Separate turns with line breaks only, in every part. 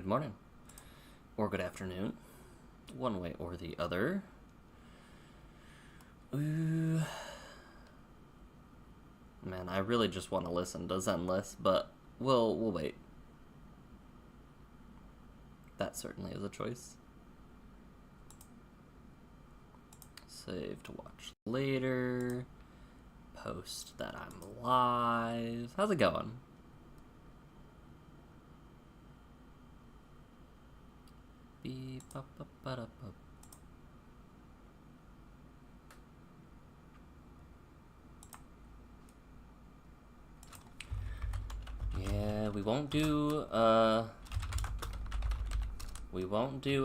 morning. Or good afternoon. One way or the other. Ooh. Man, I really just want to listen to Zenless, but we'll wait. That certainly is a choice. Save to watch later. Post that I'm live. How's it going? Beep, up, up, up, up. Yeah, we won't do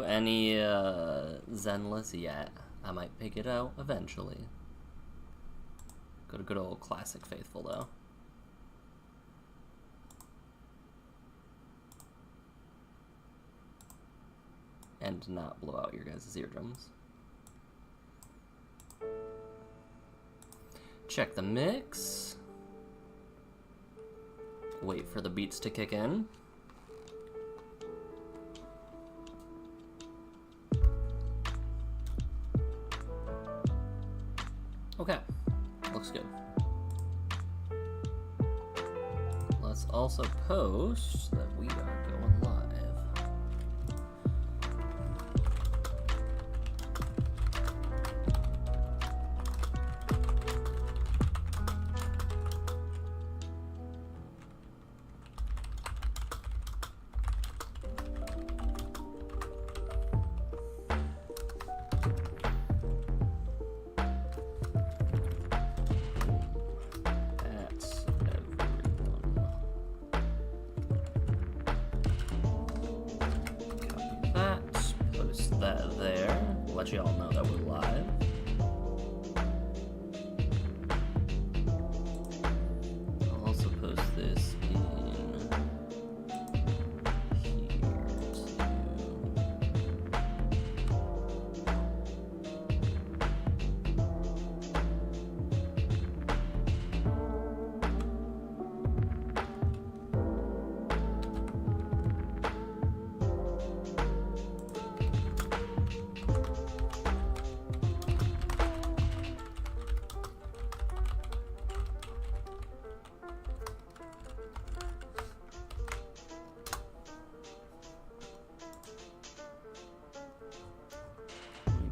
any Zenless yet. I might pick it out eventually. Go to good old Classic Faithful though. And not blow out your guys' eardrums. Check the mix. Wait for the beats to kick in. Okay, looks good. Let's also post that we are going live. That there. We'll let you all know that we're live. I'll also post this in here too.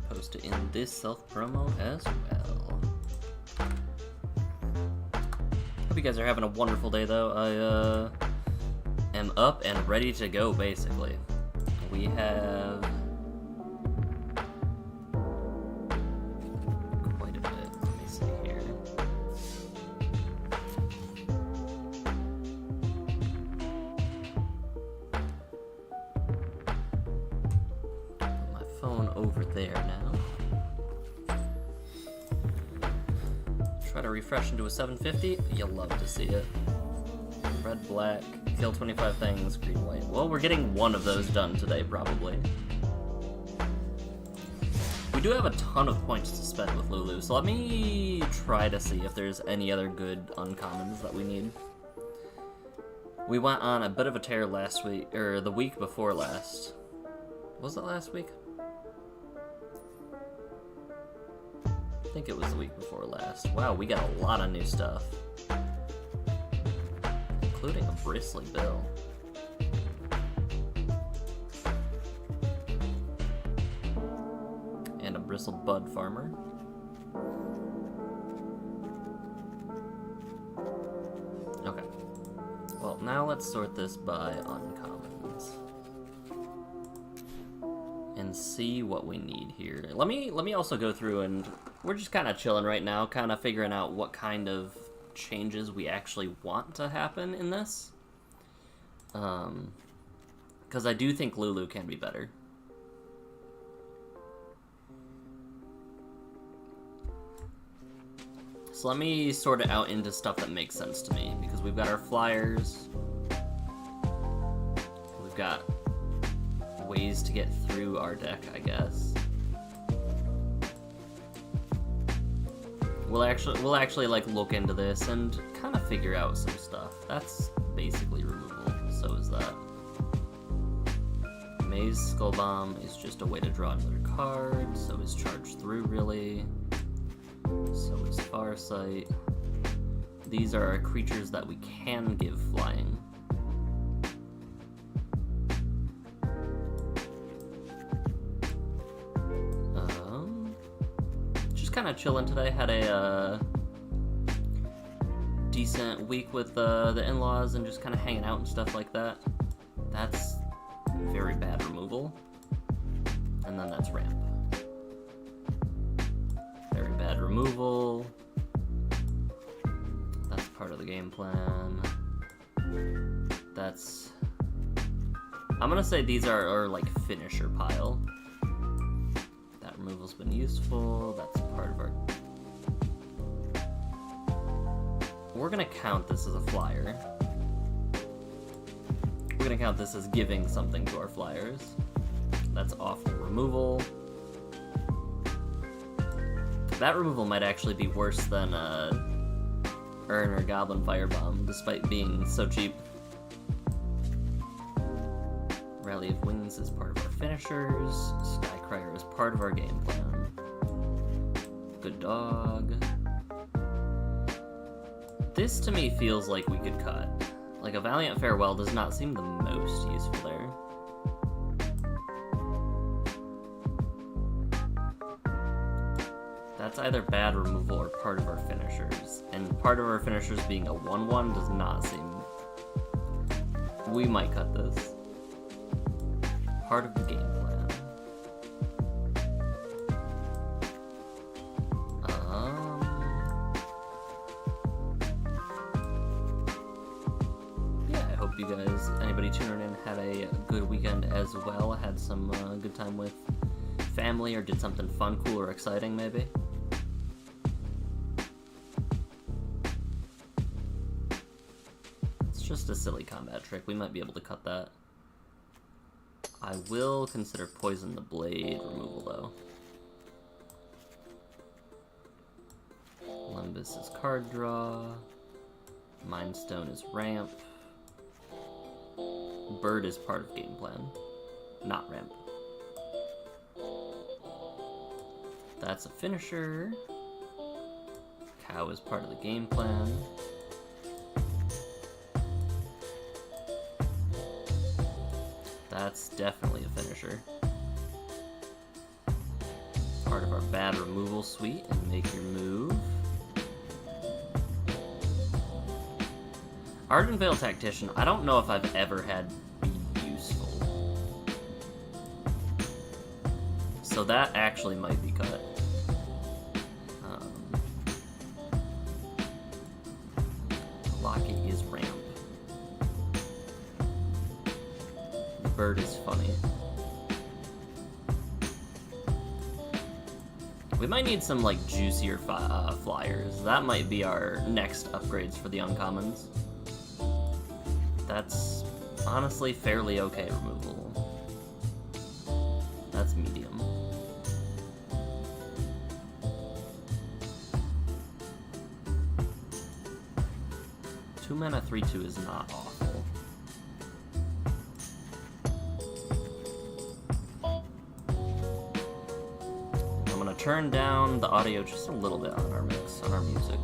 Post it in this self-promo as well. Hope you guys are having a wonderful day though. I am up and ready to go basically. We have quite a bit. Let me see here. Put my phone over there now. Try to refresh into a 750. You'll love to see it. Red, black, kill 25 things, green, white. Well, we're getting one of those done today, probably. We do have a ton of points to spend with Lulu, so let me try to see if there's any other good uncommons that we need. We went on a bit of a tear last week, or the week before last. Was it last week? I think it was the week before last. Wow, we got a lot of new stuff. Including a bristly bill. And a bristled bud farmer. Okay. Well, now let's sort this by uncommons. And see what we need here. Let me also go through, and we're just kind of chilling right now, kind of figuring out what kind of changes we actually want to happen in this. Because I do think Lulu can be better. So let me sort it out into stuff that makes sense to me, because we've got our flyers. We've got ways to get through our deck, I guess. We'll actually like look into this and kind of figure out some stuff. That's basically removal. So is that. Maze Skull Bomb is just a way to draw another card, so is Charge Through, really. So is Farsight. These are creatures that we can give flying. Just kind of chilling today. Had a decent week with the in-laws and just kind of hanging out and stuff like that. That's very bad removal. And then that's ramp. Very bad removal. That's part of the game plan. That's... I'm gonna say these are like finisher pile. That removal's been useful. That's part of our... We're gonna count this as a flyer. We're gonna count this as giving something to our flyers. That's awful removal. That removal might actually be worse than Urn or Goblin Firebomb, despite being so cheap. Rally of Wings is part of our finishers. Skycrier is part of our game plan. Good dog. This to me feels like we could cut. Like a Valiant Farewell does not seem the most useful there. That's either bad removal or part of our finishers. And part of our finishers being a 1/1 does not seem... We might cut this. Part of the game plan. Yeah, I hope you guys, anybody tuning in, had a good weekend as well. Had some good time with family or did something fun, cool, or exciting maybe. It's just a silly combat trick. We might be able to cut that. I will consider Poison the Blade removal, though. Limbus is card draw. Mind Stone is ramp. Bird is part of game plan, not ramp. That's a finisher. Cow is part of the game plan. That's definitely a finisher. Part of our bad removal suite, and make your move. Ardenvale Tactician, I don't know if I've ever had be useful. So that actually might be cut. Locket is ramp. Bird is funny. We might need some like juicier flyers. That might be our next upgrades for the uncommons. That's honestly fairly okay removal. That's medium. Two mana 3/2 is not awful. I'm gonna turn down the audio just a little bit on our mix, on our music.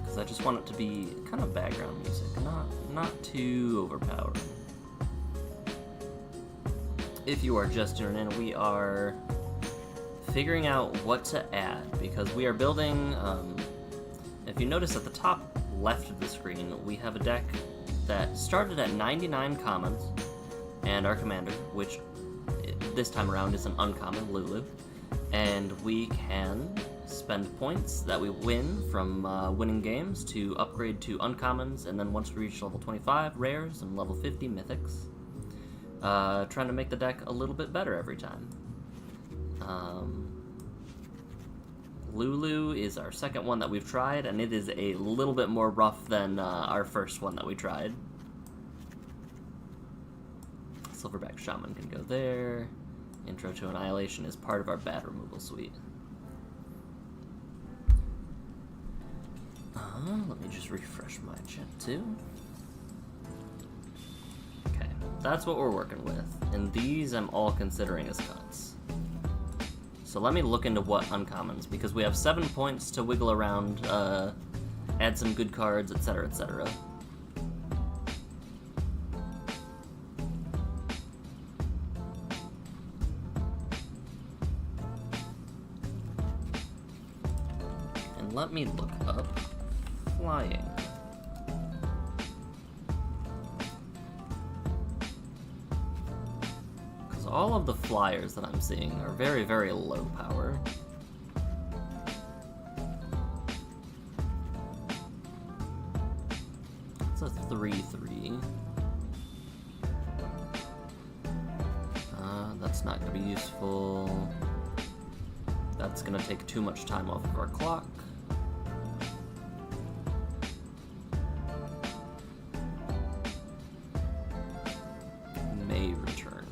Because I just want it to be kind of background music, not too overpowering. If you are just tuning in, we are figuring out what to add, because we are building, if you notice at the top left of the screen, we have a deck that started at 99 commons, and our commander, which this time around is an uncommon, Lulu, and we can spend points that we win from winning games to upgrade to uncommons, and then once we reach level 25, rares, and level 50, mythics. Trying to make the deck a little bit better every time. Lulu is our second one that we've tried, and it is a little bit more rough than our first one that we tried. Silverback Shaman can go there. Intro to Annihilation is part of our bad removal suite. Let me just refresh my chat too. Okay, that's what we're working with. And these I'm all considering as cuts. So let me look into what uncommons, because we have 7 points to wiggle around, add some good cards, etc., etc. And let me look up flying. Because all of the flyers that I'm seeing are very, very low power. It's a 3/3. That's not going to be useful. That's going to take too much time off of our clock. May return.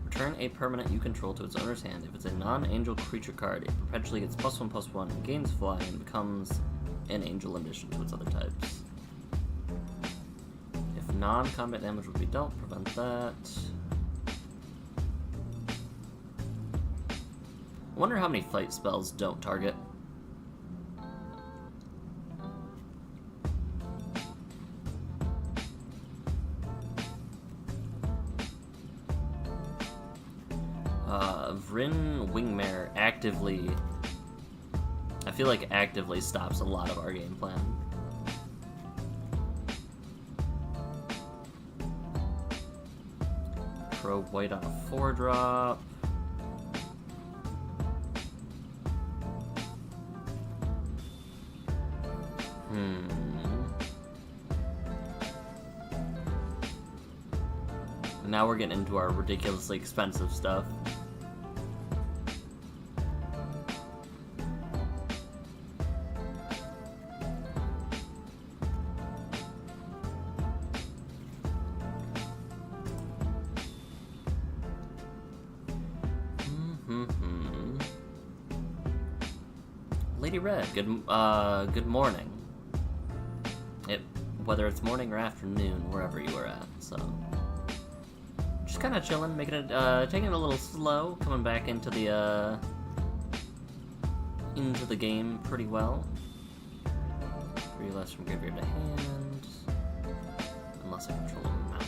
Return a permanent you control to its owner's hand. If it's a non-angel creature card, it perpetually gets +1/+1 and gains fly and becomes an angel in addition to its other types. If non-combat damage would be dealt, prevent that. I wonder how many fight spells don't target. Vryn Wingmare actively, I feel like actively stops a lot of our game plan. Probe white on a 4-drop. Now we're getting into our ridiculously expensive stuff. Lady Red, good morning. Whether it's morning or afternoon, wherever you are at, so. Just kind of chilling, making it, taking it a little slow, coming back into the game pretty well. 3 less from graveyard to hand, unless I control a mount.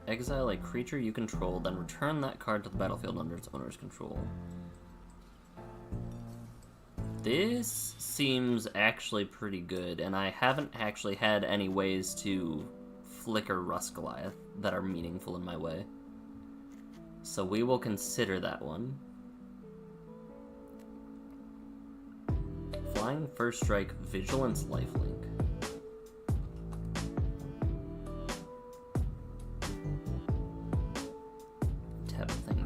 Exile a creature you control, then return that card to the battlefield under its owner's control. This seems actually pretty good, and I haven't actually had any ways to flicker Rust Goliath that are meaningful in my way. So we will consider that one. Flying First Strike, Vigilance, Lifelink.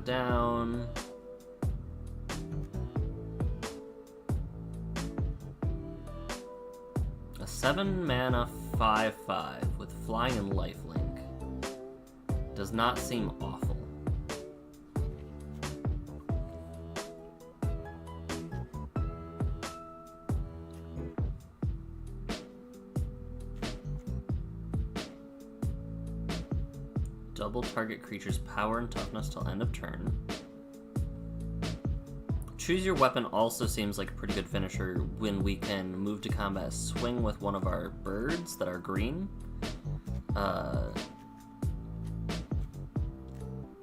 Down. A 7-mana 5/5 with flying and lifelink does not seem awful. Double target creature's power and toughness till end of turn. Choose your weapon also seems like a pretty good finisher when we can move to combat, swing with one of our birds that are green.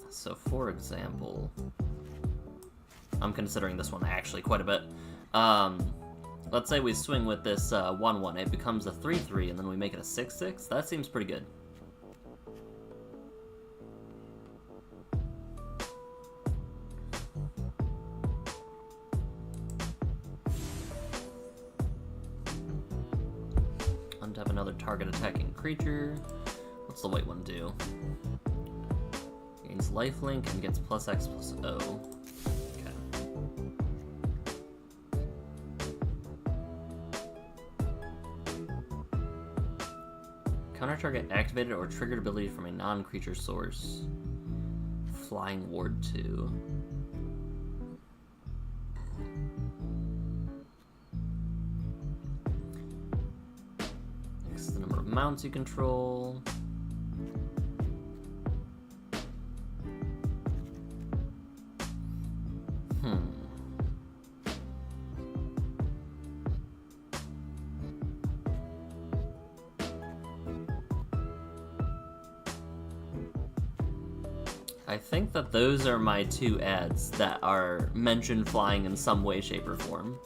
So for example, I'm considering this one actually quite a bit. Let's say we swing with this 1/1, it becomes a 3/3, and then we make it a 6/6. That seems pretty good. Untap another target attacking creature. What's the white one do? Gains lifelink and gets +X+O. Counter target activated or triggered ability from a non-creature source. Flying Ward 2. Next is the number of mounts you control. I think that those are my two ads that are mentioned flying in some way, shape, or form.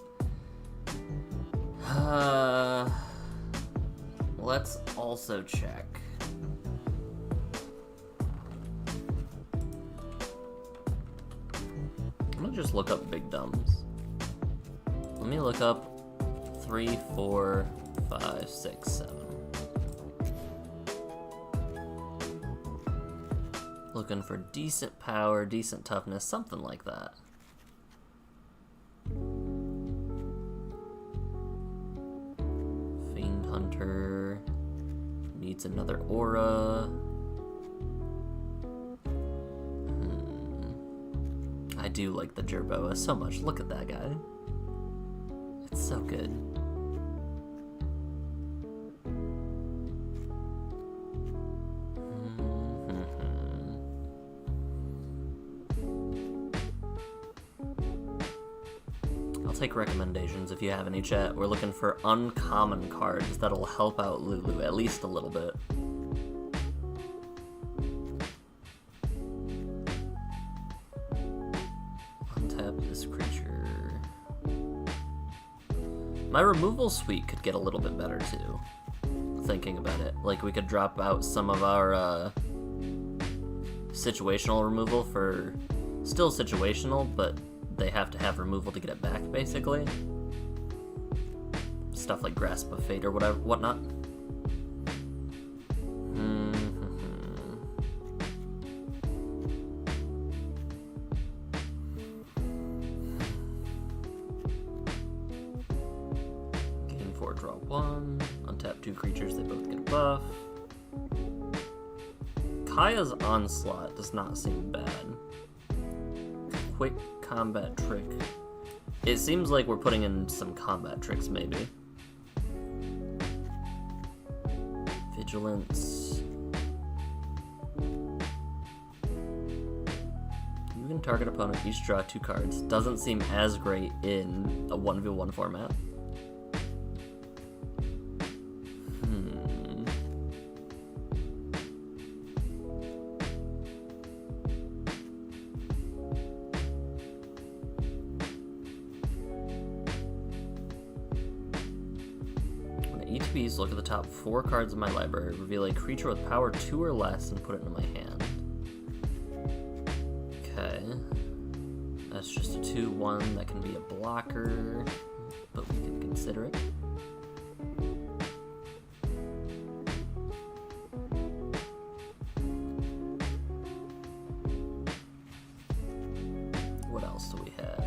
Let's also check. I'm gonna just look up big dumbs. Let me look up 3, 4, 5, 6, 7. Looking for decent power, decent toughness, something like that. Fiend Hunter needs another aura. I do like the Jerboa so much. Look at that guy. It's so good. Take recommendations if you have any, chat. We're looking for uncommon cards that'll help out Lulu at least a little bit. Untap this creature. My removal suite could get a little bit better too, thinking about it. Like, we could drop out some of our situational removal for still situational, but they have to have removal to get it back, basically. Stuff like Grasp of Fate or whatnot. Gain 4, draw 1. Untap 2 creatures, they both get a buff. Kaya's Onslaught does not seem bad. Quick combat trick. It seems like we're putting in some combat tricks, maybe. Vigilance. You can target opponent, each draw 2 cards. Doesn't seem as great in a 1v1 format. Look at the top 4 cards in my library, reveal a creature with power 2 or less, and put it in my hand. Okay. That's just a 2/1 that can be a blocker, but we can consider it. What else do we have?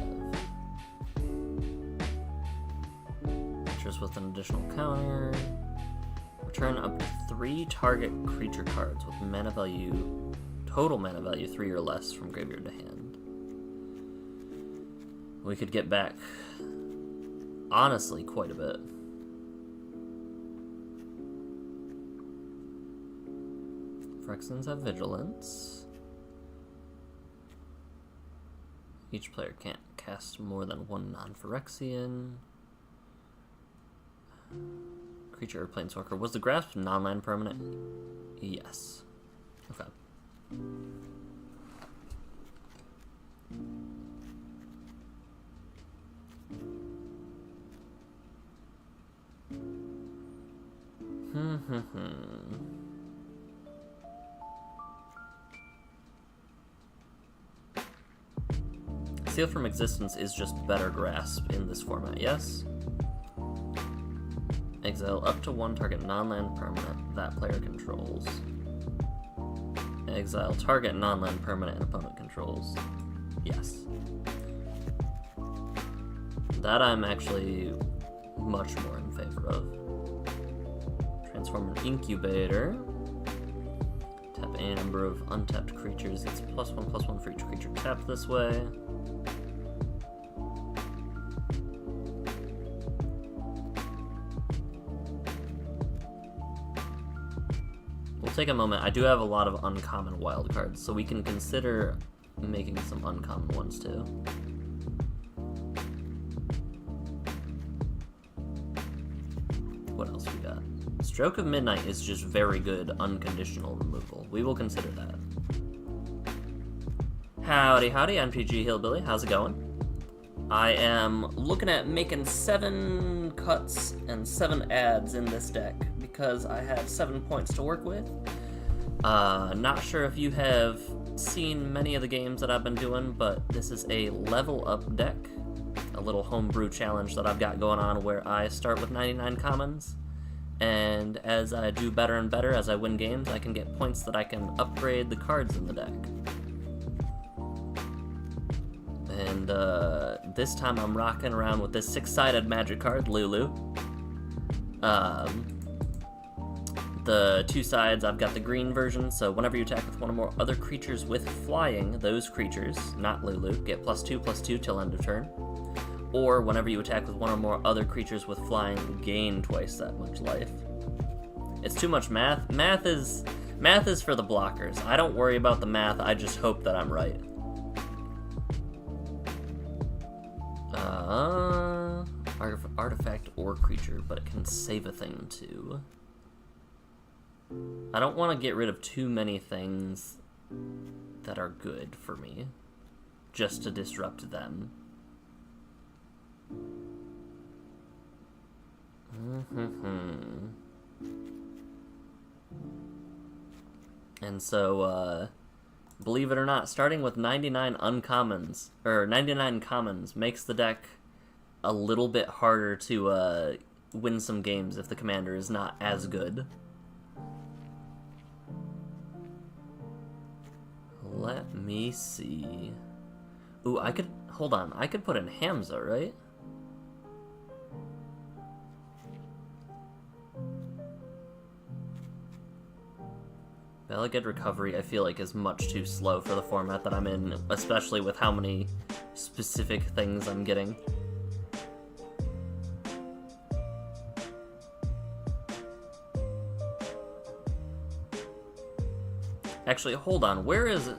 Creatures with an additional counter. Return up to 3 target creature cards with mana value, total mana value 3 or less from graveyard to hand. We could get back, honestly, quite a bit. Phyrexians have Vigilance. Each player can't cast more than 1 non-Phyrexian. Creature or planeswalker. Was the Grasp non-land permanent? Yes. Okay. Seal from Existence is just better Grasp in this format, yes? Exile up to one target non-land permanent that player controls. Exile target non-land permanent and opponent controls. Yes. That I'm actually much more in favor of. Transform an incubator. Tap any number of untapped creatures. It's +1/+1 for each creature tapped this way. We'll take a moment. I do have a lot of uncommon wild cards, so we can consider making some uncommon ones too. What else we got? Stroke of Midnight is just very good unconditional removal. We will consider that. Howdy, howdy, MTGA Hillbilly. How's it going? I am looking at making 7 cuts and 7 adds in this deck because I have 7 points to work with. Not sure if you have seen many of the games that I've been doing, but this is a level up deck. A little homebrew challenge that I've got going on where I start with 99 commons, and as I do better and better as I win games, I can get points that I can upgrade the cards in the deck. And this time I'm rocking around with this 6-sided magic card, Lulu. The 2 sides, I've got the green version, so whenever you attack with one or more other creatures with flying, those creatures, not Lulu, get +2/+2 till end of turn. Or whenever you attack with one or more other creatures with flying, gain twice that much life. It's too much math. Math is for the blockers. I don't worry about the math, I just hope that I'm right. Artifact or creature, but it can save a thing too. I don't want to get rid of too many things that are good for me, just to disrupt them. And so, believe it or not, starting with 99 uncommons, or 99 commons, makes the deck a little bit harder to win some games if the commander is not as good. Let me see. Ooh, hold on, I could put in Hamza, right? Valakut Recovery, I feel like, is much too slow for the format that I'm in, especially with how many specific things I'm getting. Actually, hold on, where is it?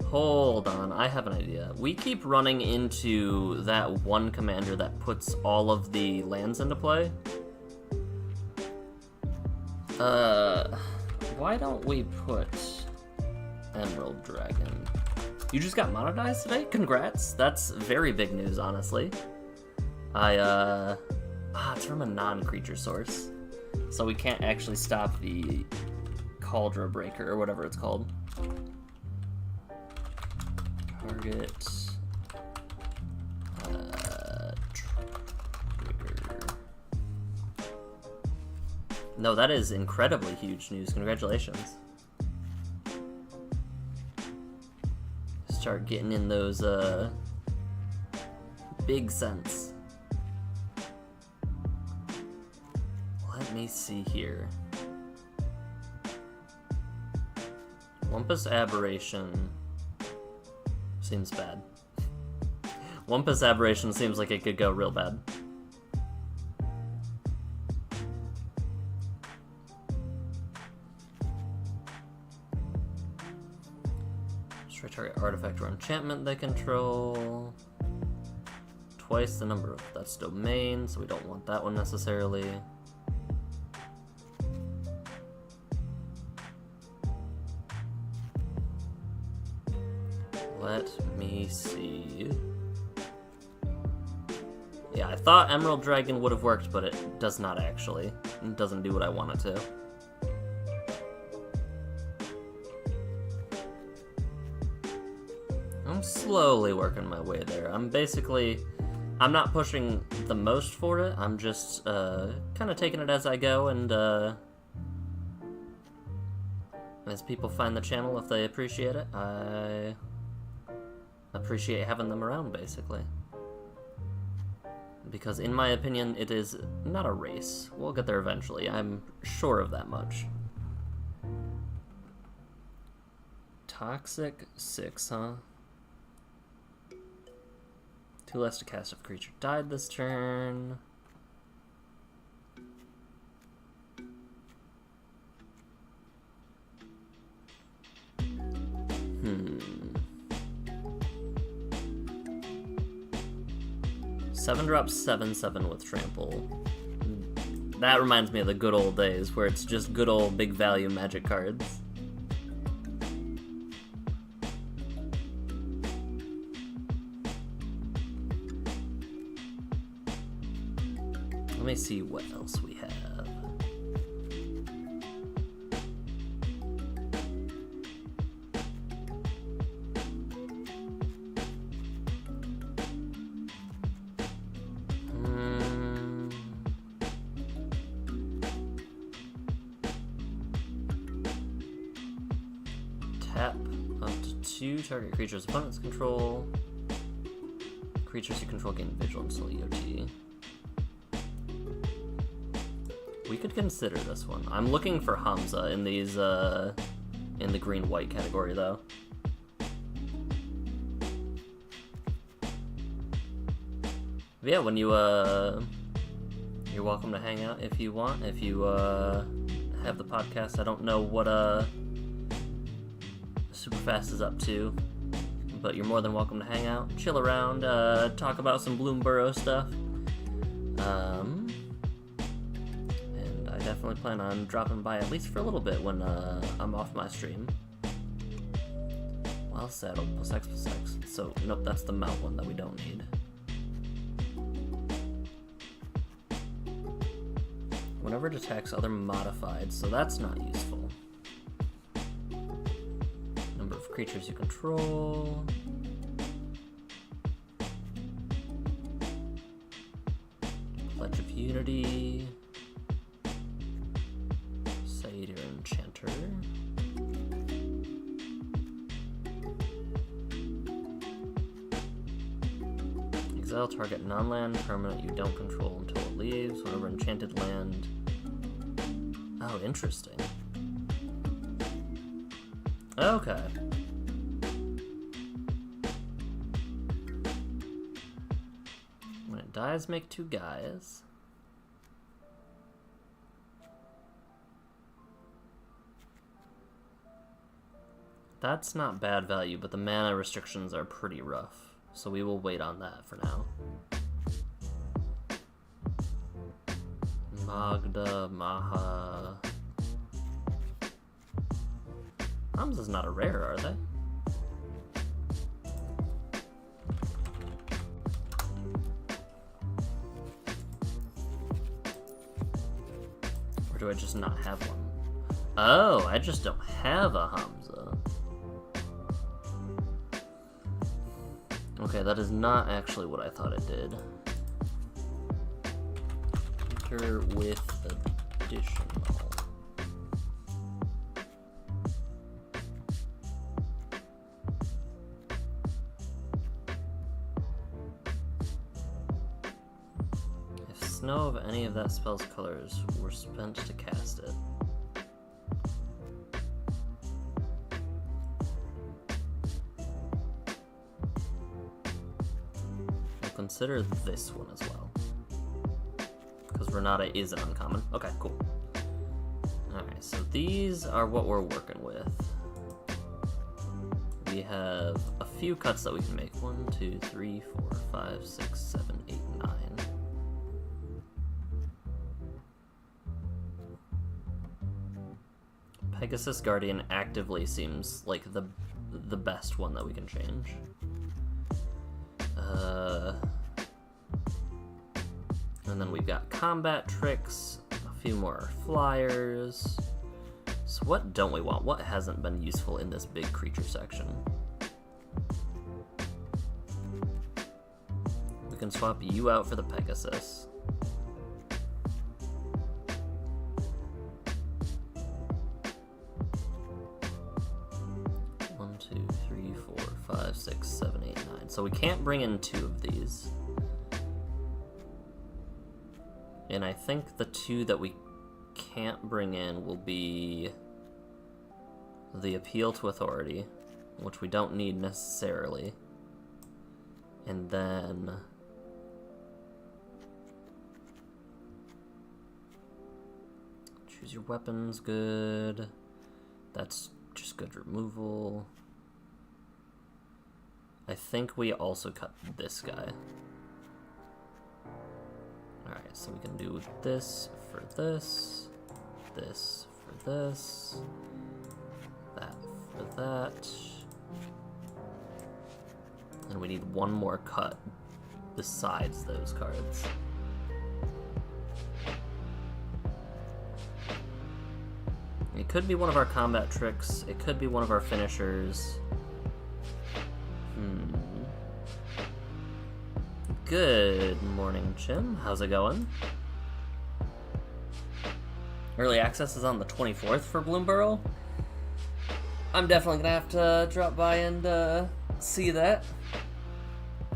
Hold on, I have an idea. We keep running into that one commander that puts all of the lands into play. Why don't we put Emerald Dragon? You just got monetized today? Congrats! That's very big news, honestly. It's from a non-creature source. So we can't actually stop the Cauldron Breaker, or whatever it's called. Target... trigger... No, that is incredibly huge news. Congratulations. Start getting in those, big cents. Let me see here. Wumpus Aberration seems bad. Wumpus Aberration seems like it could go real bad. Destroy target artifact or enchantment they control. Twice the number of... That's domain, so we don't want that one necessarily. Let me see. Yeah, I thought Emerald Dragon would have worked, but it does not actually. It doesn't do what I want it to. I'm slowly working my way there. I'm basically I'm not pushing the most for it. I'm just kind of taking it as I go, and as people find the channel, if they appreciate it, I appreciate having them around, basically. Because in my opinion, it is not a race. We'll get there eventually. I'm sure of that much. Toxic 6, huh? 2 less to cast if a creature died this turn. Seven drops 7/7 with trample. That reminds me of the good old days where it's just good old big value Magic cards. Let me see what else we have. Tap up to 2 target creatures opponents control. Creatures you control gain vigilance until EOT. We could consider this one. I'm looking for Hamza in these, in the green-white category, though. But yeah, when you, you're welcome to hang out if you want. If you, have the podcast, I don't know what, Superfast is up to, but you're more than welcome to hang out, chill around, talk about some Bloomborough stuff. And I definitely plan on dropping by at least for a little bit when I'm off my stream. Wild Saddle, +X. So, nope, that's the mount one that we don't need. Whenever it attacks other modified, so that's not useful. Number of creatures you control. Pledge of Unity. Satyr Enchanter. Exile target non-land permanent you don't control until it leaves. Whenever enchanted land. Oh, interesting. Okay. When it dies, make 2 guys. That's not bad value, but the mana restrictions are pretty rough. So we will wait on that for now. Magda, Maha. Hamza's not a rare, are they? Or do I just not have one? Oh, I just don't have a Hamza. Okay, that is not actually what I thought it did. Enter with additional. If snow of any of that spell's colors were spent to cast it. We'll consider this one as well. Because Renata is an uncommon. Okay, cool. Alright, so these are what we're working with. We have a few cuts that we can make. 1, 2, 3, 4, 5, 6, 7, 8, 9. Pegasus Guardian actively seems like the best one that we can change. And then we've got combat tricks, a few more flyers. So what don't we want? What hasn't been useful in this big creature section? We can swap you out for the Pegasus. One, two, three, 4, 5, 6, 7, 8, 9. So we can't bring in 2 of these. And I think the 2 that we can't bring in will be the Appeal to Authority, which we don't need necessarily. And then choose your weapons, good. That's just good removal. I think we also cut this guy. Alright, so we can do this for this, this for this, that for that. And we need one more cut besides those cards. It could be one of our combat tricks, it could be one of our finishers. Good morning, Jim. How's it going? Early access is on the 24th for Bloomborough. I'm definitely gonna have to drop by and see that.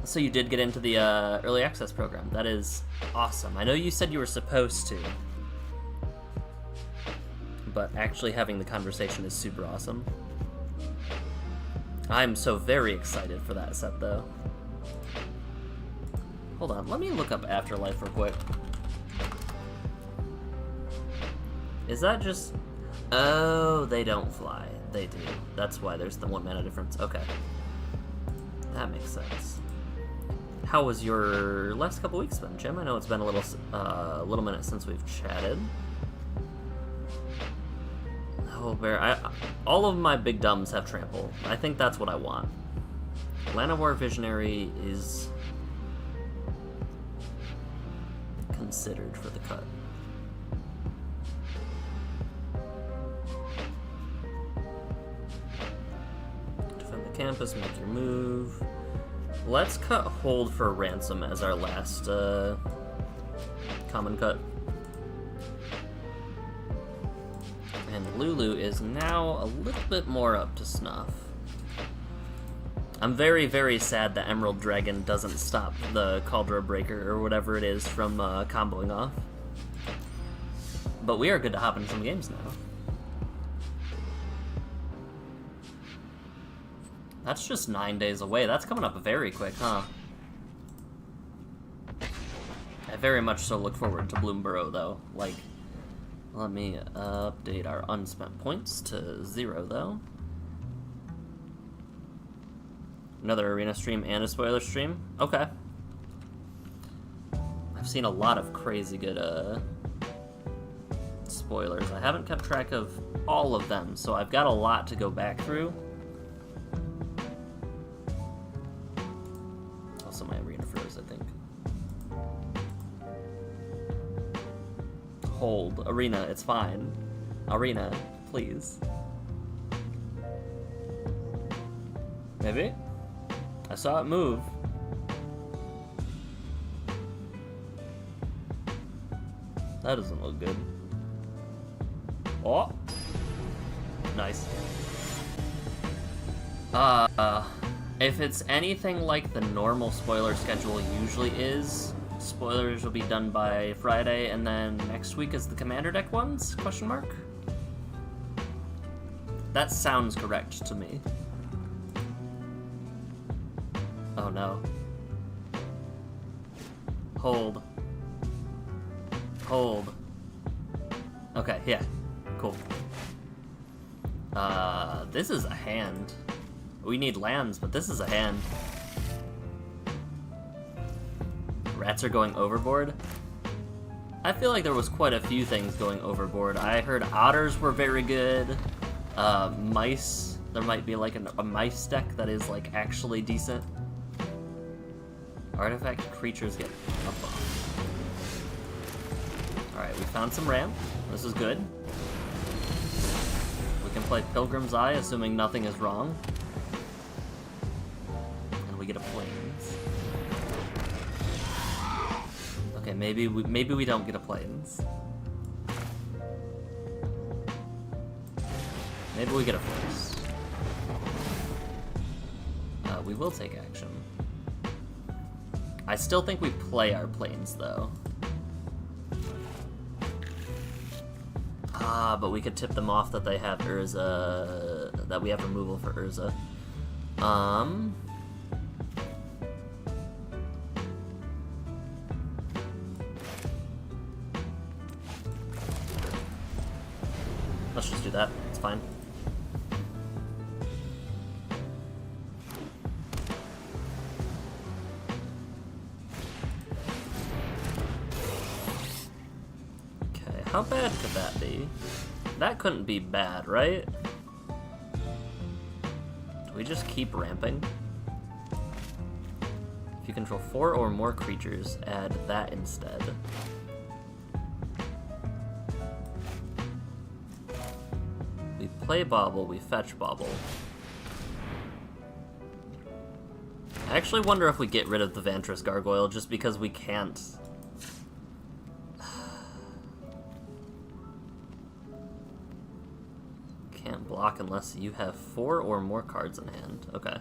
So you did get into the early access program. That is awesome. I know you said you were supposed to, but actually having the conversation is super awesome. I'm so very excited for that set, though. Hold on, let me look up Afterlife real quick. Is that just... Oh, they don't fly. They do. That's why there's the 1 mana difference. Okay. That makes sense. How was your last couple weeks been, Jim? I know it's been a little minute since we've chatted. Oh, Bear, all of my big dumbs have trample. I think that's what I want. Llanowar Visionary is considered for the cut. Defend the campus, make your move. Let's cut Hold for Ransom as our last common cut. And Lulu is now a little bit more up to snuff. I'm very, very sad that Emerald Dragon doesn't stop the Cauldron Breaker, or whatever it is, from comboing off. But we are good to hop into some games now. That's just 9 days away. That's coming up very quick, huh? I very much so look forward to Bloomborough, though. Like, let me update our unspent points to 0, though. Another arena stream and a spoiler stream? Okay. I've seen a lot of crazy good spoilers. I haven't kept track of all of them, so I've got a lot to go back through. Also, my arena froze, I think. Hold. Arena, it's fine. Arena, please. Maybe? I saw it move. That doesn't look good. Oh! Nice. If it's anything like the normal spoiler schedule usually is, spoilers will be done by Friday, and then next week is the Commander deck ones? Question mark? That sounds correct to me. Oh no. Hold. Hold. Okay, yeah. Cool. This is a hand. We need lands, but this is a hand. Rats are going overboard? I feel like there was quite a few things going overboard. I heard otters were very good. Mice. There might be like a mice deck that is like actually decent. Artifact creatures get a buff. Alright, we found some ramp. This is good. We can play Pilgrim's Eye, assuming nothing is wrong. And we get a Plains. Okay, maybe we don't get a plains. Maybe we get a force. We will take action. I still think we play our plains, though. But we could tip them off that they have Urza, that we have removal for Urza. Let's just do that. It's fine. Okay, how bad could that be? That couldn't be bad, right? Do we just keep ramping? If you control 4 or more creatures, add that instead. We play Bobble, we fetch Bobble. I actually wonder if we get rid of the Vantress Gargoyle just because we can't. Can't block unless you have 4 or more cards in hand. Okay.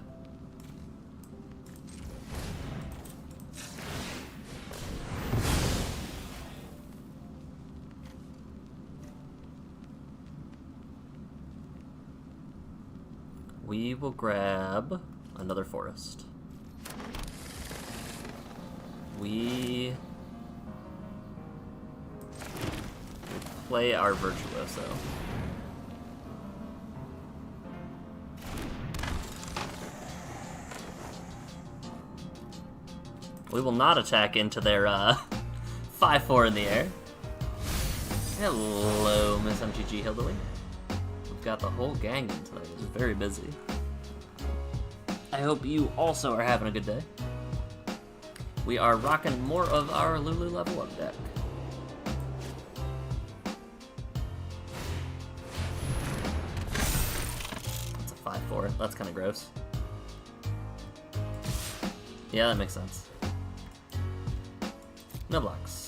We will grab another forest. We play our Virtuoso. We will not attack into their 5-4 in the air. Hello, Miss MTG Hillbilly. We've got the whole gang in today. It's very busy. I hope you also are having a good day. We are rocking more of our Lulu level up deck. That's a 5-4. That's kind of gross. Yeah, that makes sense. No blocks.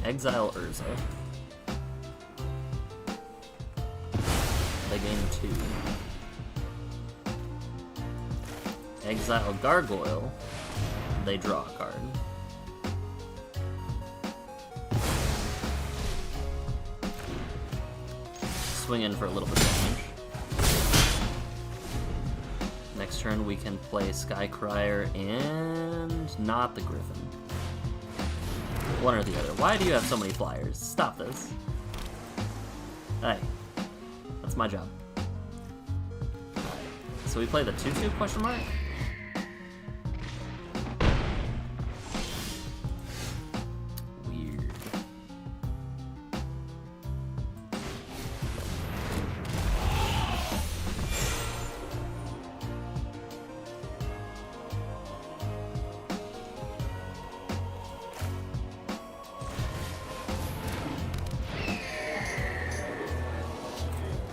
Exile Urza. They gain 2. Exile Gargoyle. They draw a card. Swing in for a little bit of damage. Next turn we can play Skycrier and not the Griffin. One or the other. Why do you have so many flyers? Stop this. Hey. That's my job. So we play the 2/2 question mark? Weird.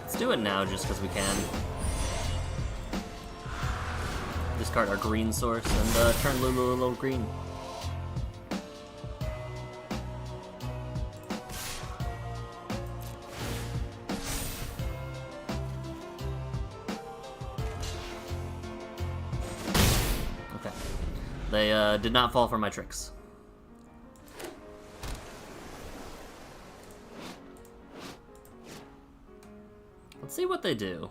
Let's do it now just because we can. Discard our green source and turn Lulu a little green. Okay. They did not fall for my tricks. Let's see what they do.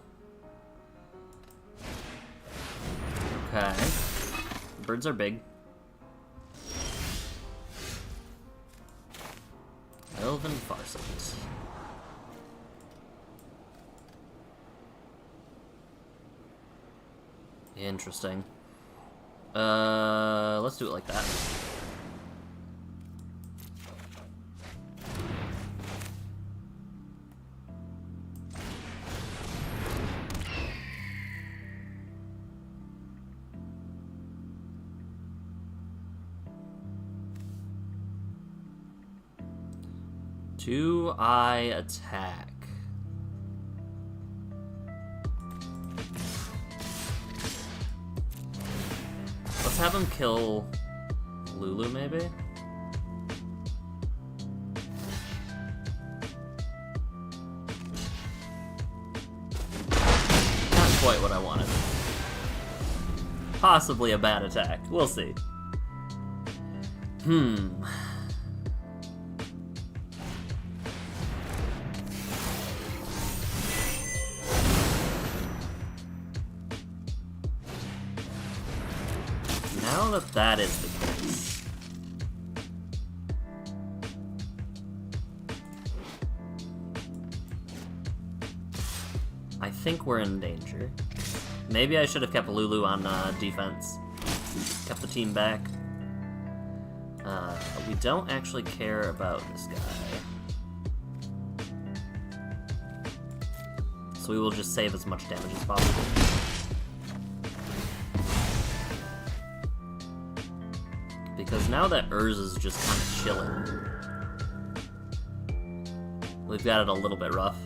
Okay. Birds are big. Elven Farsight. Interesting. Let's do it like that. 2-eye attack. Let's have him kill Lulu, maybe? Not quite what I wanted. Possibly a bad attack. We'll see. Now that that is the case, I think we're in danger. Maybe I should have kept Lulu on defense. Kept the team back. We don't actually care about this guy. So we will just save as much damage as possible. Because now that Urza's just kind of chilling, we've got it a little bit rough.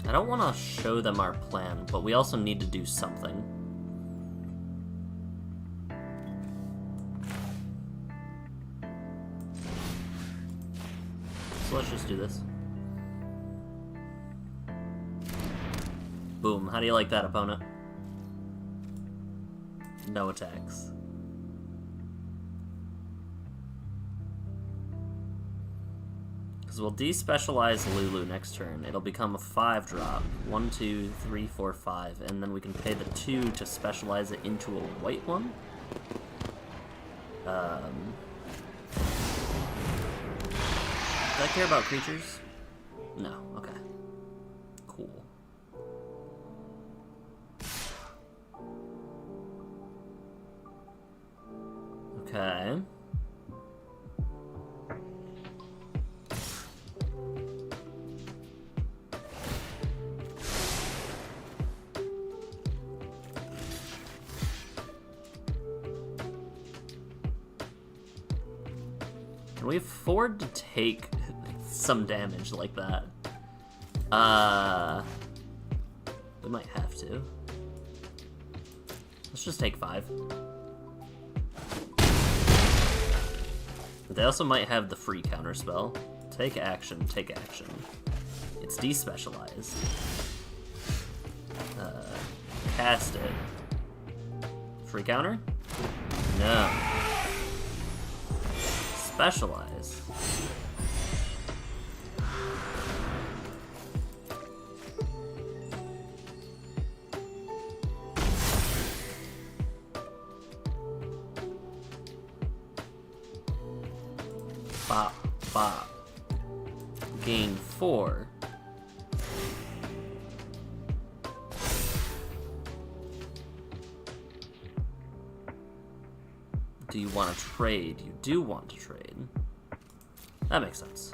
I don't want to show them our plan, but we also need to do something. So let's just do this. Boom. How do you like that, opponent? No attacks. Because we'll despecialize Lulu next turn. It'll become a 5-drop. 1, 2, 3, 4, 5. And then we can pay the 2 to specialize it into a white one. Do I care about creatures? No. Okay. Cool. Okay. Can we afford to take some damage like that? We might have to. Let's just take 5. But they also might have the free counter spell. Take action, take action. It's despecialized. Cast it. Free counter? No. Specialize. Bop, bop. Gain 4. Do you want to trade? You do want to trade. That makes sense.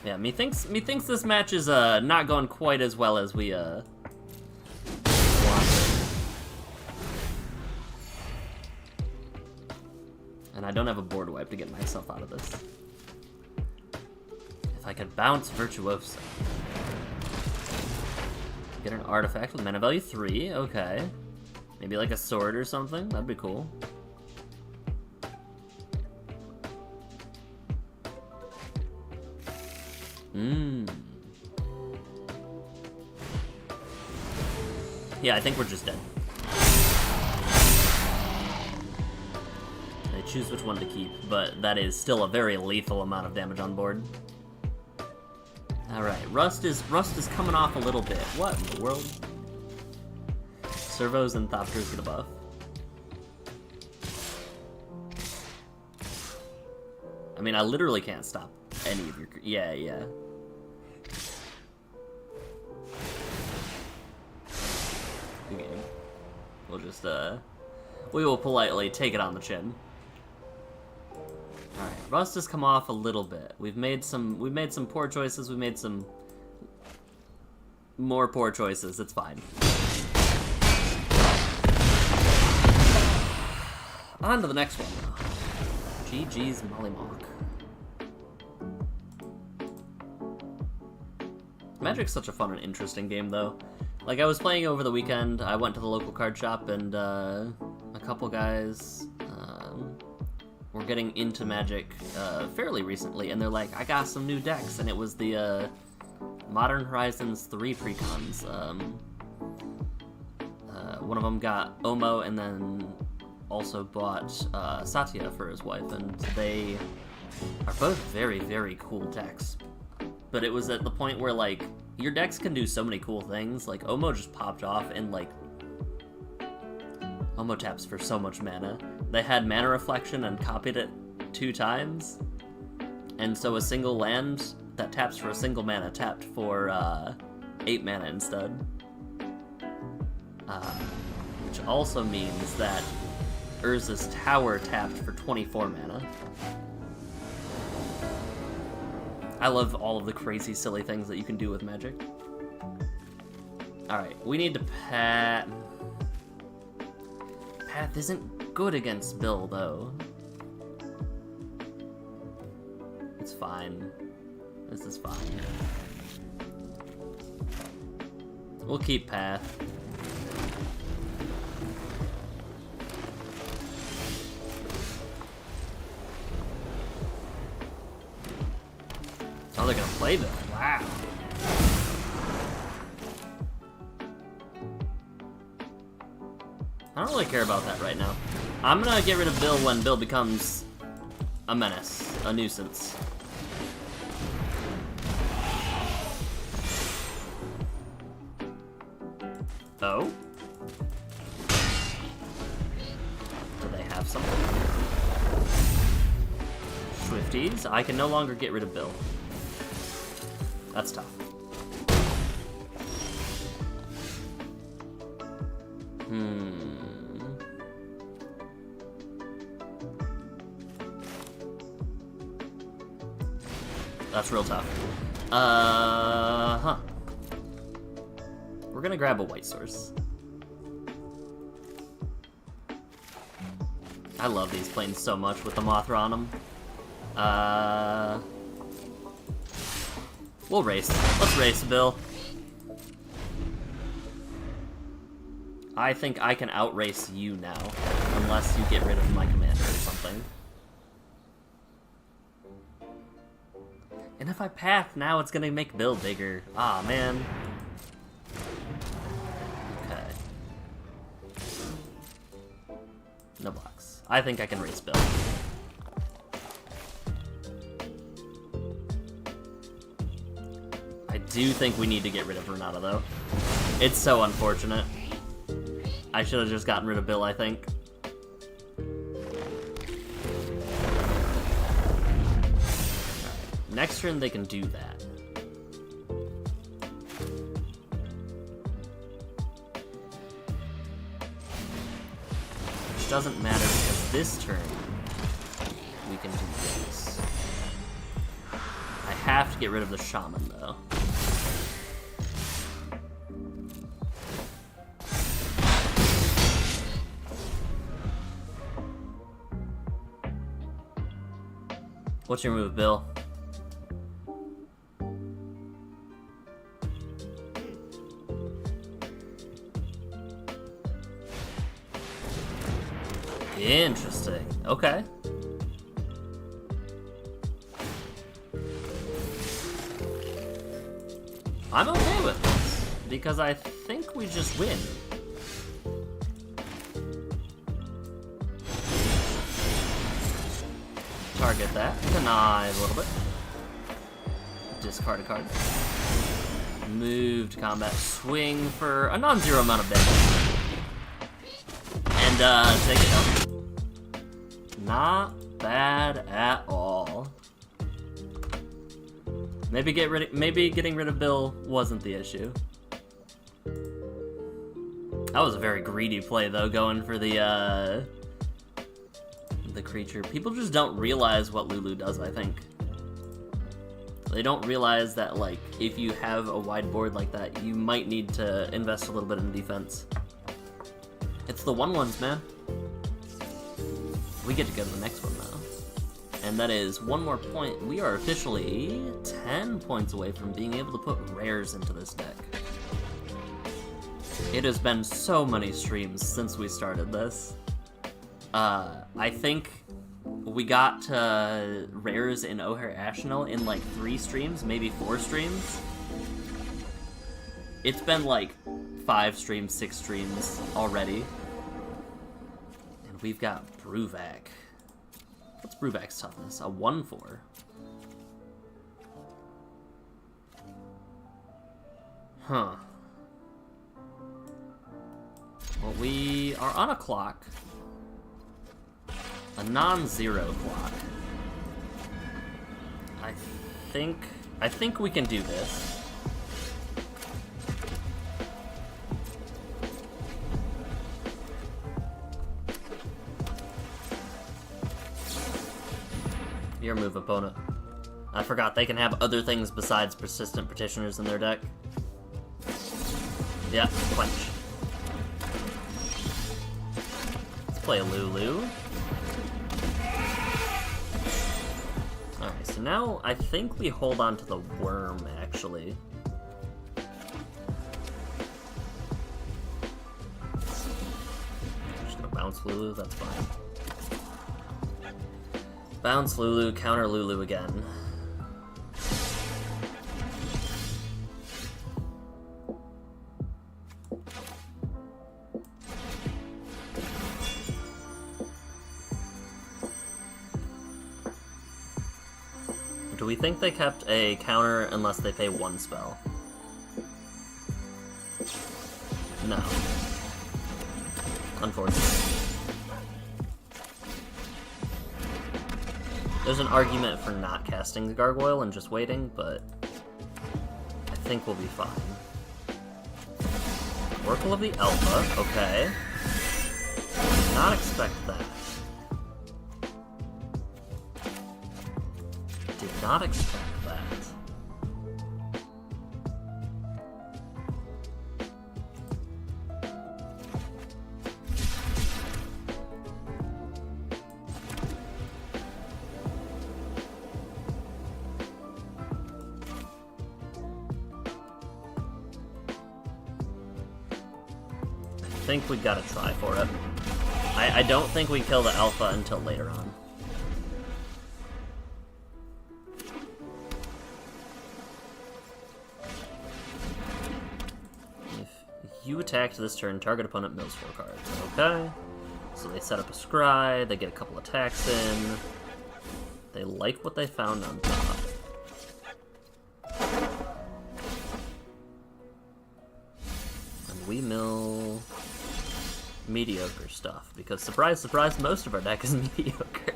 Yeah, methinks this match is not going quite as well as we wanted. And I don't have a board wipe to get myself out of this. If I could bounce Virtuoso. Get an artifact with mana value 3, okay. Maybe like a sword or something, that'd be cool. Yeah, I think we're just dead. I choose which one to keep, but that is still a very lethal amount of damage on board. Alright, Rust is coming off a little bit. What in the world? Servos and Thopters get a buff. I mean, I literally can't stop any of your... Yeah. Good game. We'll just, we will politely take it on the chin. Alright, rust has come off a little bit. We've made some poor choices, we've made some more poor choices, it's fine. On to the next one. GG's Mollymock. Magic's such a fun and interesting game, though. Like, I was playing over the weekend, I went to the local card shop, and a couple guys were getting into Magic fairly recently, and they're like, I got some new decks, and it was the Modern Horizons 3 precons. One of them got Omo, and then also bought Satya for his wife, and they are both very, very cool decks. But it was at the point where, like, your decks can do so many cool things. Like, Omo just popped off, and, like, Omo taps for so much mana. They had Mana Reflection and copied it 2 times, and so a single land that taps for a single mana tapped for 8 mana instead. Which also means that Urza's Tower tapped for 24 mana. I love all of the crazy, silly things that you can do with Magic. Alright, we need to Path. Path isn't good against Bill, though. It's fine. This is fine. We'll keep Path. Oh, they're gonna play Bill. Wow. I don't really care about that right now. I'm gonna get rid of Bill when Bill becomes a menace, a nuisance. Oh? Do they have something? Swifties? I can no longer get rid of Bill. That's tough. That's real tough. We're gonna grab a white source. I love these planes so much with the Mothra on them. We'll race. Let's race, Bill. I think I can outrace you now, unless you get rid of my commander or something. And if I path now, it's gonna make Bill bigger. Ah, man. Okay. No blocks. I think I can race Bill. I do think we need to get rid of Renata, though. It's so unfortunate. I should have just gotten rid of Bill, I think. Next turn, they can do that. Which doesn't matter because this turn, we can do this. I have to get rid of the Shaman, though. What's your move, Bill? Interesting. Okay. I'm okay with this, because I think we just win. Target that. Connive a little bit. Discard a card. Move to combat. Swing for a non-zero amount of damage. And, take it down. Not bad at all. Maybe getting rid of Bill wasn't the issue. That was a very greedy play, though, going for the creature. People just don't realize what Lulu does, I think. They don't realize that, like, if you have a wide board like that, you might need to invest a little bit in defense. It's the 1/1s, man. We get to go to the next one, though. And that is one more point. We are officially 10 points away from being able to put rares into this deck. It has been so many streams since we started this. I think we got to rares in O'Hare Ashnell in like 3 streams, maybe 4 streams. It's been like 5 streams, 6 streams already. And we've got Bruvak. What's Bruvak's toughness? A 1/4. Huh. Well, we are on a clock. A non-zero clock. I think we can do this. Your move, opponent. I forgot they can have other things besides persistent petitioners in their deck. Yeah, quench. Let's play a Lulu. Alright, so now I think we hold on to the worm, actually. I'm just gonna bounce Lulu, that's fine. Bounce Lulu, counter Lulu again. Do we think they kept a counter unless they pay 1 spell? No. Unfortunately. There's an argument for not casting the Gargoyle and just waiting, but I think we'll be fine. Oracle of the Alpha, okay. Did not expect that. Did not expect that. I think we gotta try for it. I don't think we kill the Alpha until later on. If you attacked this turn, target opponent mills 4 cards. Okay. So they set up a scry, they get a couple attacks in. They like what they found on top. And we mill mediocre stuff, because surprise, surprise, most of our deck is mediocre.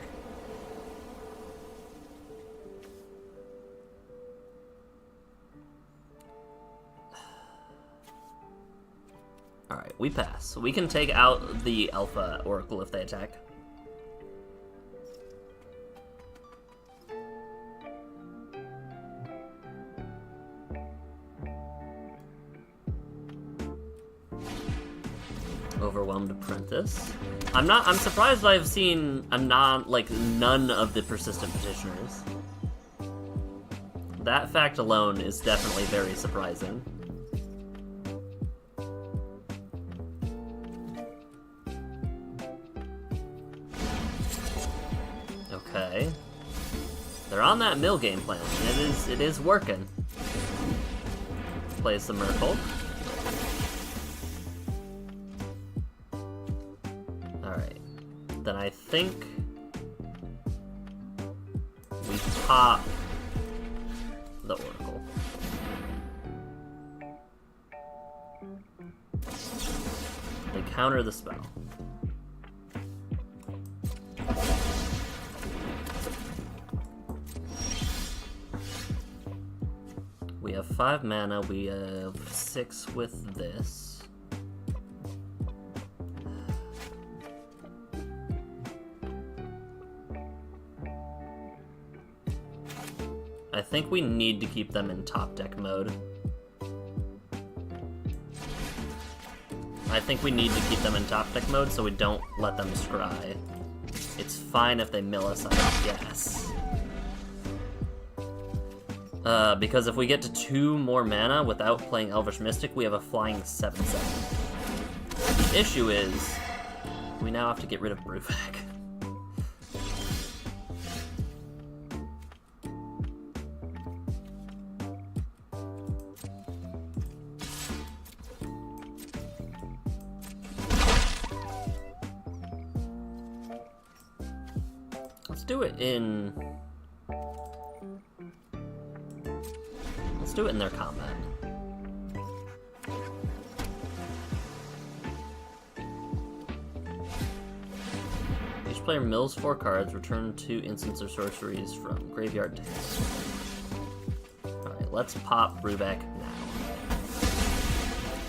Alright, we pass. We can take out the Alpha Oracle if they attack. Overwhelmed Apprentice. I'm surprised I've seen none of the Persistent Petitioners. That fact alone is definitely very surprising. Okay. They're on that mill game plan, and it is working. Play some Merfolk. Then I think we pop the Oracle. They counter the spell. We have 5 mana, we have 6 with this. I think we need to keep them in top deck mode. I think we need to keep them in top deck mode so we don't let them scry. It's fine if they mill us, I guess. Because if we get to 2 more mana without playing Elvish Mystic, we have a flying 7/7. The issue is, we now have to get rid of Brewback. Let's do it in... Let's do it in their combat. Each player mills 4 cards, return 2 instants or sorceries from graveyard to hand. Alright, let's pop Brewback now.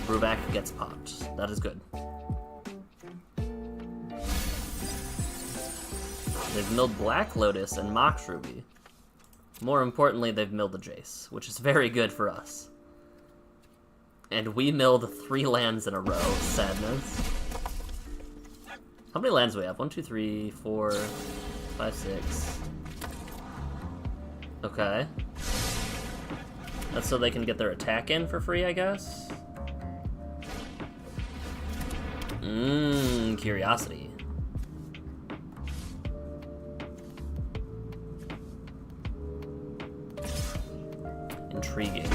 Brewback gets popped. That is good. They've milled Black Lotus and Mox Ruby. More importantly, they've milled the Jace, which is very good for us. And we milled 3 lands in a row. Sadness. How many lands do we have? 1, 2, 3, 4, 5, 6. Okay. That's so they can get their attack in for free, I guess? Curiosity. Intriguing.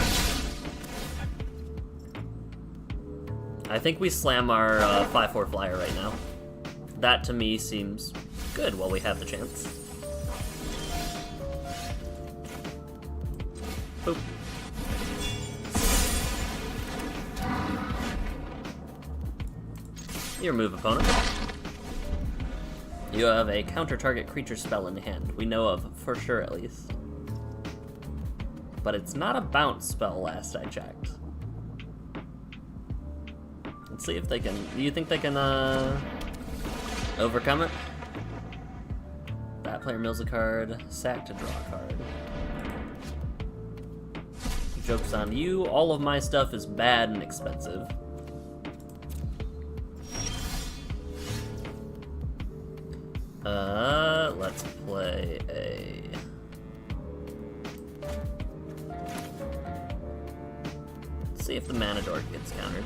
I think we slam our 5/4 flyer right now. That to me seems good while we have the chance. Boop. Your move, opponent. You have a counter target creature spell in hand. We know of for sure, at least. But it's not a bounce spell last I checked. Let's see if they can... Do you think they can, overcome it? That player mills a card, sack to draw a card. Joke's on you, all of my stuff is bad and expensive. Let's play a... Let's see if the Mana Dork gets countered.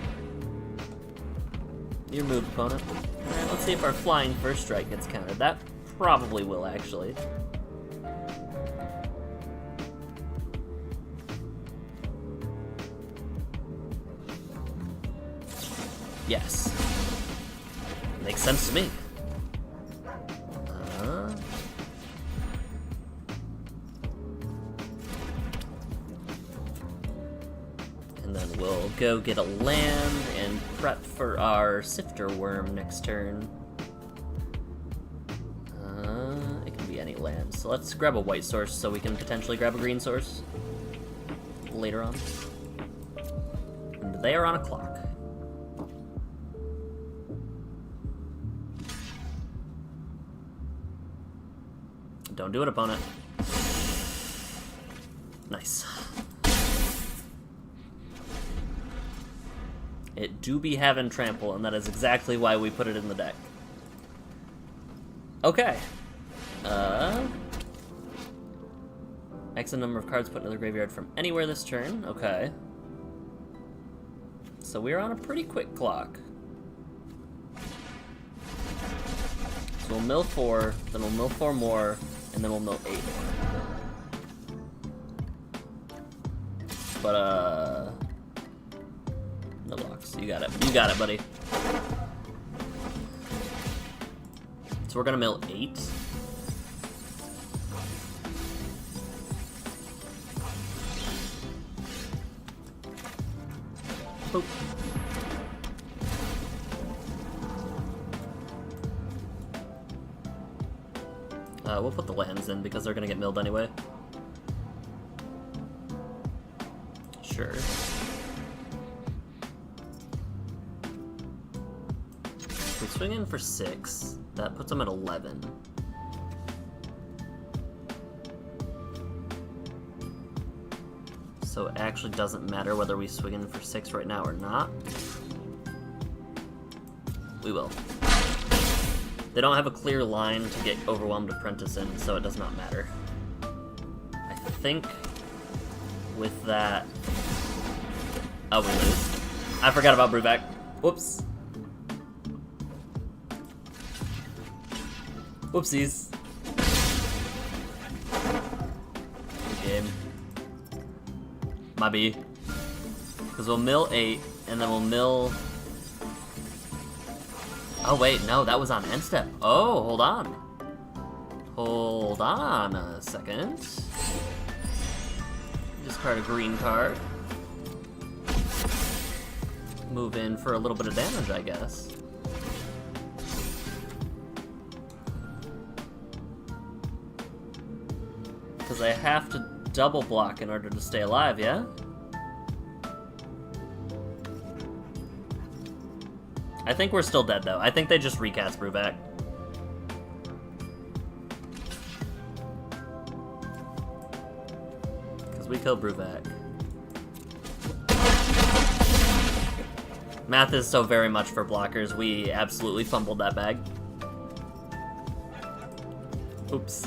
Your move, opponent. Alright, let's see if our Flying First Strike gets countered. That probably will, actually. Yes. Makes sense to me. And then we'll go get a land and prep for our Sifter Worm next turn. It can be any land. So let's grab a white source so we can potentially grab a green source later on. And they are on a clock. Don't do it, opponent. Nice. It do be having trample, and that is exactly why we put it in the deck. Okay. X number of cards put into the graveyard from anywhere this turn. Okay. So we're on a pretty quick clock. So we'll mill 4, then we'll mill 4 more, and then we'll mill 8 more. But, no blocks. You got it. You got it, buddy. So we're gonna mill 8. Boop. We'll put the lands in because they're gonna get milled anyway. Sure. We swing in for 6. That puts them at 11. So it actually doesn't matter whether we swing in for 6 right now or not. We will. They don't have a clear line to get Overwhelmed Apprentice in, so it does not matter. I think with that... Oh, we lose. I forgot about Brewback. Whoops. Whoopsies. Good game. Might be. Because we'll mill 8, and then we'll mill... Oh wait, no, that was on end step. Oh, hold on. Hold on a second. Discard a green card. Move in for a little bit of damage, I guess. Because I have to double block in order to stay alive, yeah? I think we're still dead, though. I think they just recast Brewback. Because we killed Brewback. Math is so very much for blockers. We absolutely fumbled that bag. Oops.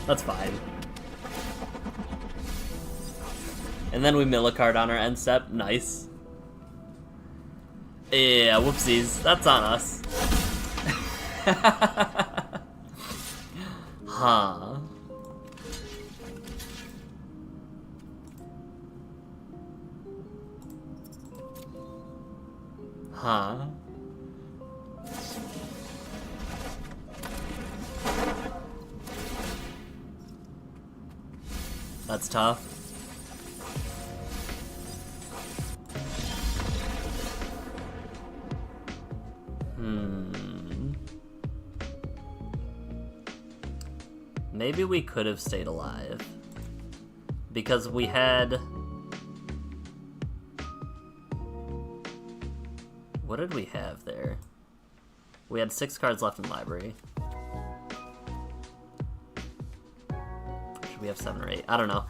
That's fine. And then we mill a card on our end step. Nice. Yeah, whoopsies. That's on us. Huh. Huh. That's tough. Maybe we could have stayed alive. Because we had... What did we have there? We had 6 cards left in library. Should we have 7 or 8? I don't know.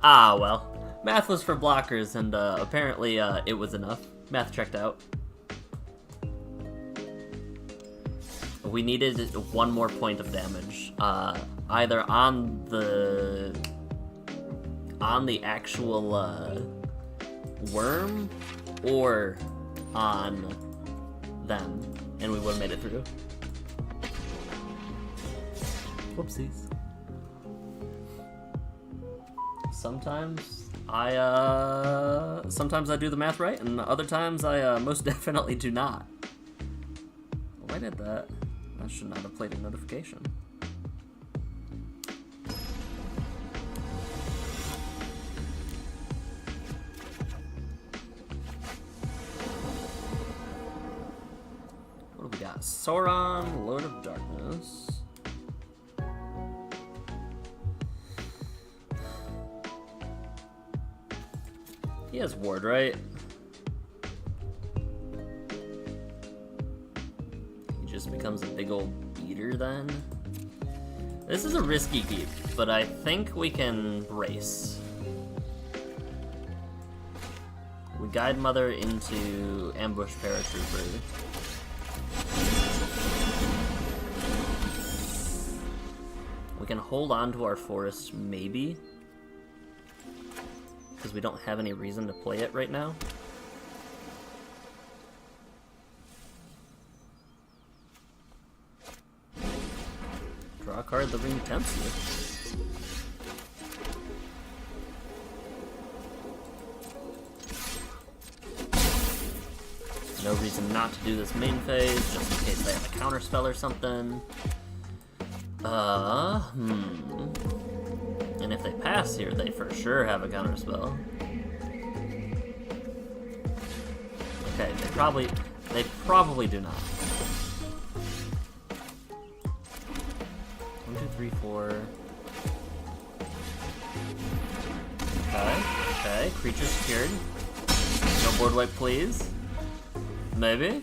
Ah, well. Math was for blockers, and apparently it was enough. Math checked out. We needed 1 more point of damage. Either on the actual worm or on them, and we would have made it through. Whoopsies. Sometimes I do the math right, and other times I most definitely do not. Why did that? I should not have played a notification. What do we got? Sauron, Lord of Darkness. He has Ward, right? He just becomes a big old beater then. This is a risky keep, but I think we can brace. We Guide Mother into Ambush Paratrooper. We can hold on to our forest, maybe. Because we don't have any reason to play it right now. Draw a card, the ring tempts you. No reason not to do this main phase, just in case they have a counter spell or something. And if they pass here, they for sure have a counter spell. Okay, they probably do not. 1, 2, 3, 4. Okay, creature secured. No board wipe, please. Maybe?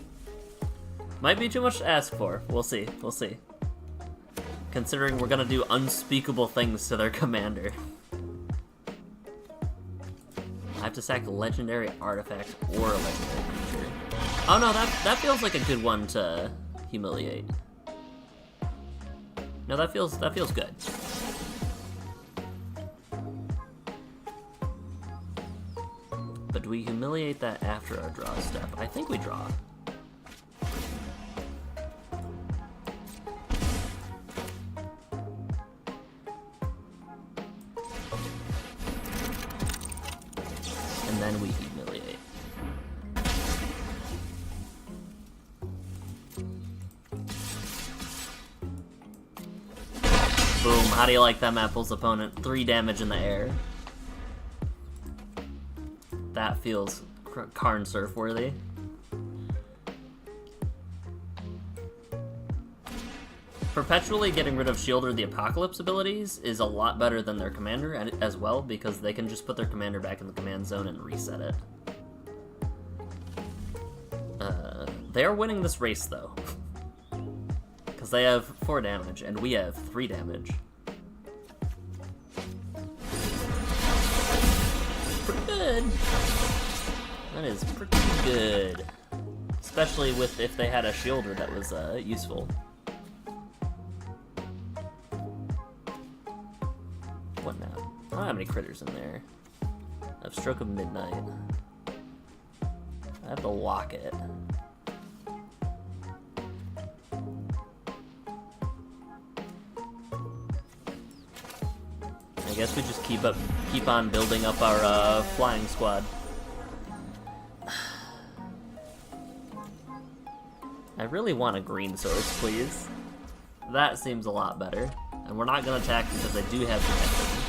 Might be too much to ask for. We'll see. Considering we're gonna do unspeakable things to their commander. I have to sack a legendary artifact or a legendary creature. Oh no, that feels like a good one to humiliate. No, that feels good. But do we humiliate that after our draw step? I think we draw. And then we humiliate. Boom, how do you like that, Mapple's opponent? 3 damage in the air. That feels Karn Surf worthy. Perpetually getting rid of Shield or the Apocalypse abilities is a lot better than their commander as well, because they can just put their commander back in the command zone and reset it. They are winning this race though. Because they have 4 damage and we have 3 damage. Pretty good. That is pretty good. Especially with if they had a shielder that was useful. What now? I don't have any critters in there. I have Stroke of Midnight. I have the Locket. I guess we just keep on building up our flying squad. I really want a green source, please. That seems a lot better. And we're not gonna attack because I do have protection.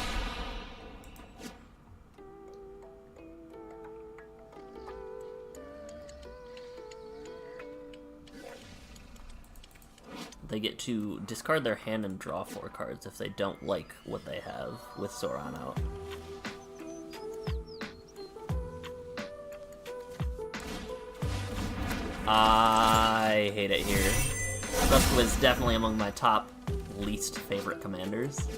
They get to discard their hand and draw 4 cards if they don't like what they have with Sauron out. I hate it here. Rusko is definitely among my top least favorite commanders.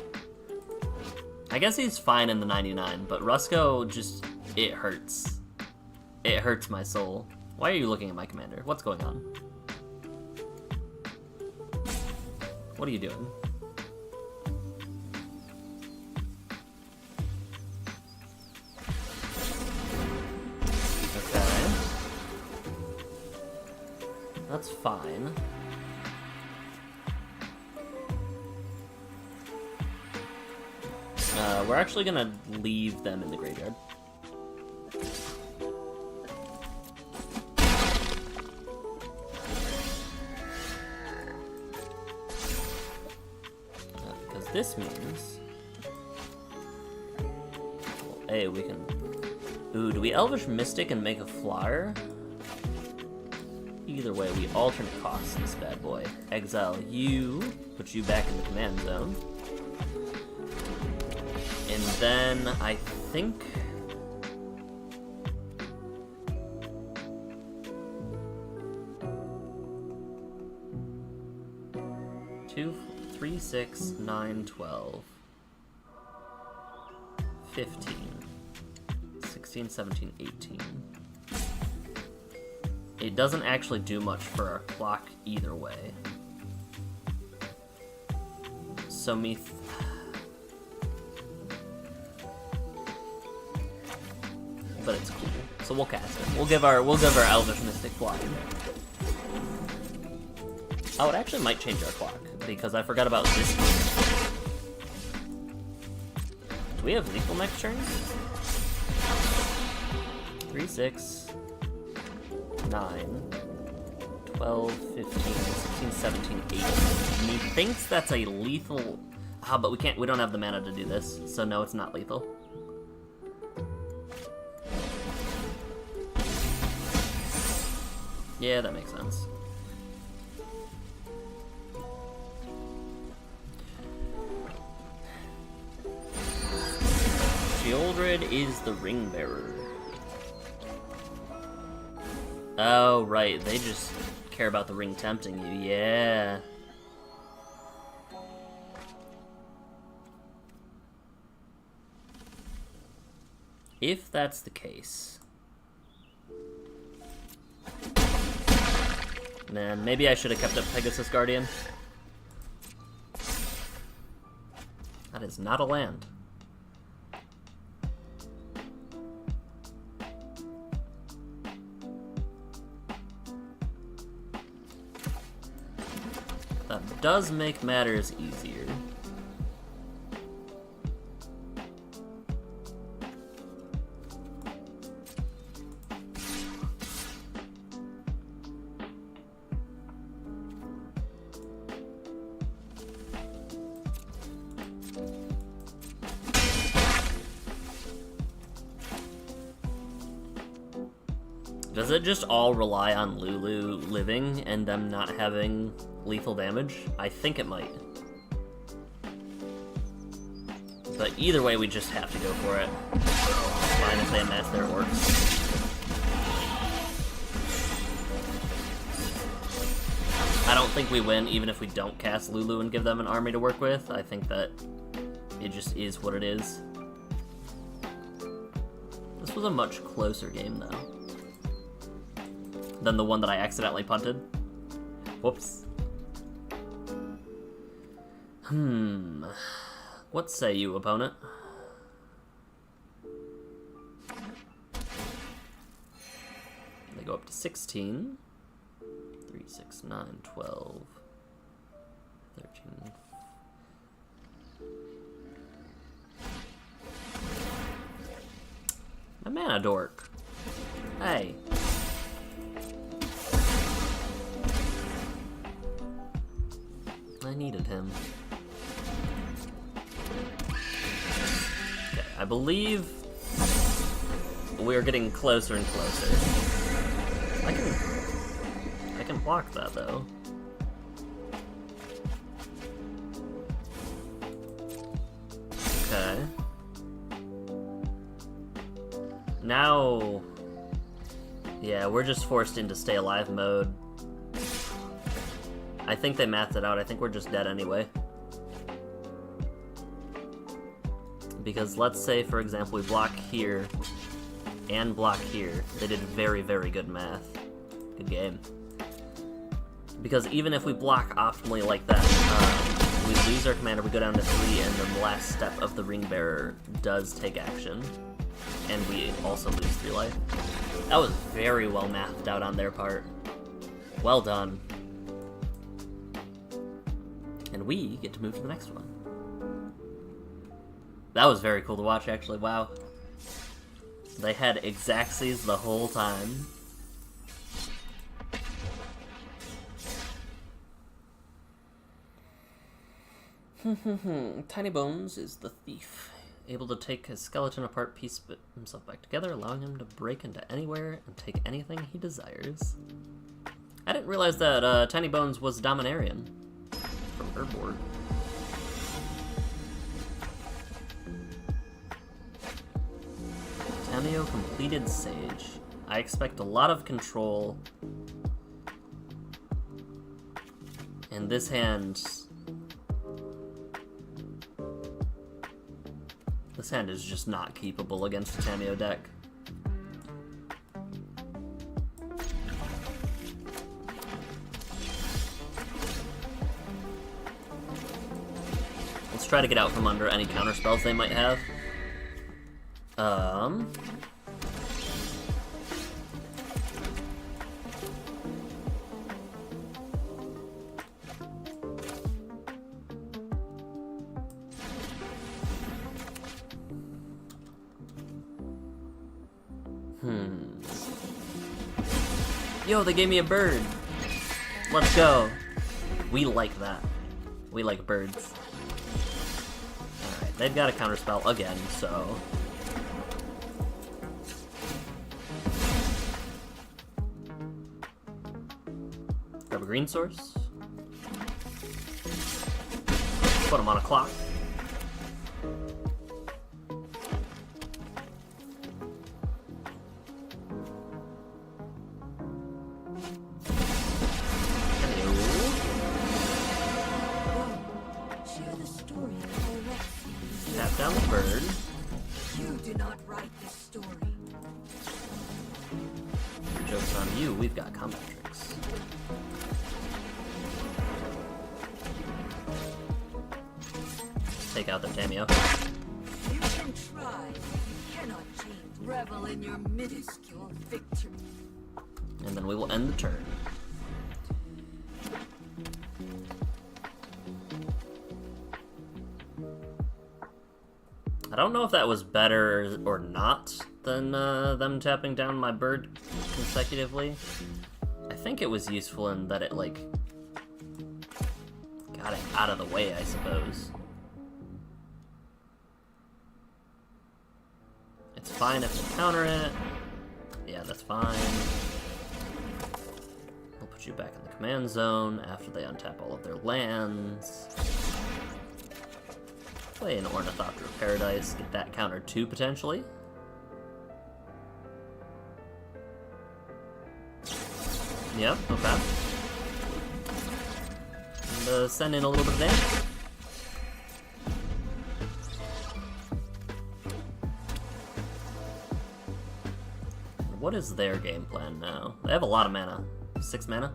I guess he's fine in the 99, but Rusko just, it hurts. It hurts my soul. Why are you looking at my commander? What's going on? What are you doing? Okay. That's fine. We're actually gonna leave them in the graveyard. Because this means... well, A, we can... Ooh, do we Elvish Mystic and make a flyer? Either way, we alternate cost this bad boy. Exile you, put you back in the command zone. And then I think... 2, 3, 6, 9, 12, 15, 16, 17, 18. It doesn't actually do much for our clock either way. So but it's cool. So we'll cast it. We'll give our Elvish Mystic flying. Oh, it actually might change our clock because I forgot about this one. Do we have lethal next turn? 3, 6, 9, 12, 15, 16, 17, 18. And he thinks that's a lethal. Ah, but we don't have the mana to do this, so no, it's not lethal. Yeah, that makes sense. Sheoldred is the ring bearer. Oh, right, they just care about the ring tempting you, yeah. If that's the case, then maybe I should have kept up Pegasus Guardian. That is not a land. That does make matters easier. Does it just all rely on Lulu living and them not having lethal damage? I think it might. But either way, we just have to go for it. It's fine if they amass their orcs. I don't think we win even if we don't cast Lulu and give them an army to work with. I think that it just is what it is. This was a much closer game, though, than the one that I accidentally punted. Whoops. What say you, opponent? They go up to 16. 3, 6, 9, 12, 13. My mana dork. Hey. I needed him. Okay, I believe we're getting closer and closer. I can block that though. Okay. Now, yeah, we're just forced into stay alive mode. I think they mathed it out. I think we're just dead anyway. Because let's say, for example, we block here and block here. They did very, very good math. Good game. Because even if we block optimally like that, we lose our commander, we go down to 3, and then the last step of the ring bearer does take action. And we also lose 3 life. That was very well mathed out on their part. Well done. And we get to move to the next one. That was very cool to watch, actually. Wow. They had Exacxies the whole time. Tiny Bones is the thief, able to take his skeleton apart, piece himself back together, allowing him to break into anywhere and take anything he desires. I didn't realize that Tiny Bones was Dominarian from her board. Tameo completed Sage. I expect a lot of control. And this hand... This hand is just not keepable against a Tameo deck. Let's try to get out from under any counter spells they might have. Yo, they gave me a bird. Let's go. We like that. We like birds. Alright, they've got a counterspell again, so... Grab a green source. Put them on a clock. you, we've got combat tricks. Take out their Tameo.
You can try, you cannot change. Revel in your minuscule victory.
And then we will end the turn. I don't know if that was better or not than them tapping down my bird consecutively. I think it was useful in that it, like, got it out of the way, I suppose. It's fine if we counter it. Yeah, that's fine. We'll put you back in the command zone after they untap all of their lands. Play an Ornithopter of Paradise, get that counter 2 potentially. Yep, okay. And send in a little bit of damage. What is their game plan now? They have a lot of mana. 6 mana?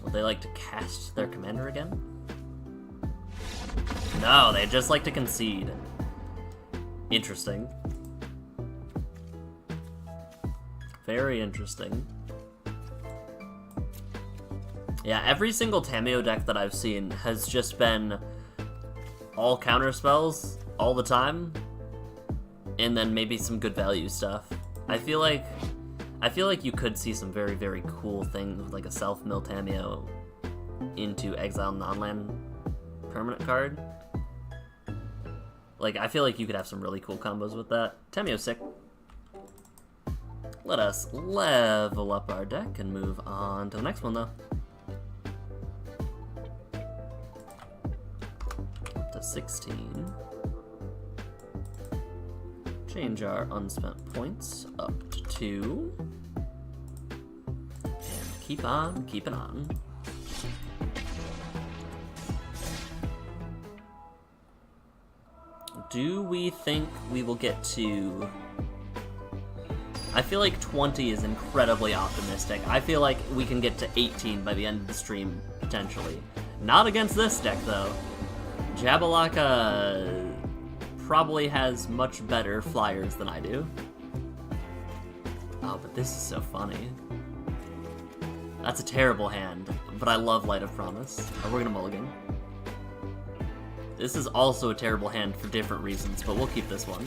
Would they like to cast their commander again? No, they just like to concede. Interesting. Very interesting. Yeah, every single Tameo deck that I've seen has just been all counter spells all the time, and then maybe some good value stuff. I feel like you could see some very, very cool things with like a self-mill Tameo into exile non-land permanent card. Like, I feel like you could have some really cool combos with that. Tameo's sick. Let us level up our deck and move on to the next one, though. Up to 16. Change our unspent points up to 2. And keep on keeping on. Do we think we will get to... I feel like 20 is incredibly optimistic. I feel like we can get to 18 by the end of the stream, potentially. Not against this deck, though. Jabberlocka probably has much better flyers than I do. Oh, but this is so funny. That's a terrible hand, but I love Light of Promise. Oh, we're gonna mulligan. This is also a terrible hand for different reasons, but we'll keep this one.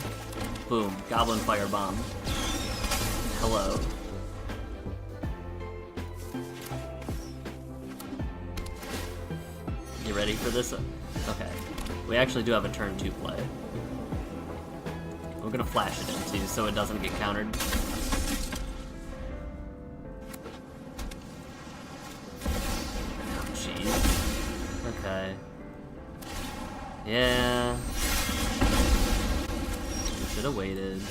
Boom. Goblin Firebomb. Hello. You ready for this? Okay. We actually do have a turn 2 play. We're gonna flash it in too, so it doesn't get countered. Oh, jeez. Okay. Yeah. We should have waited.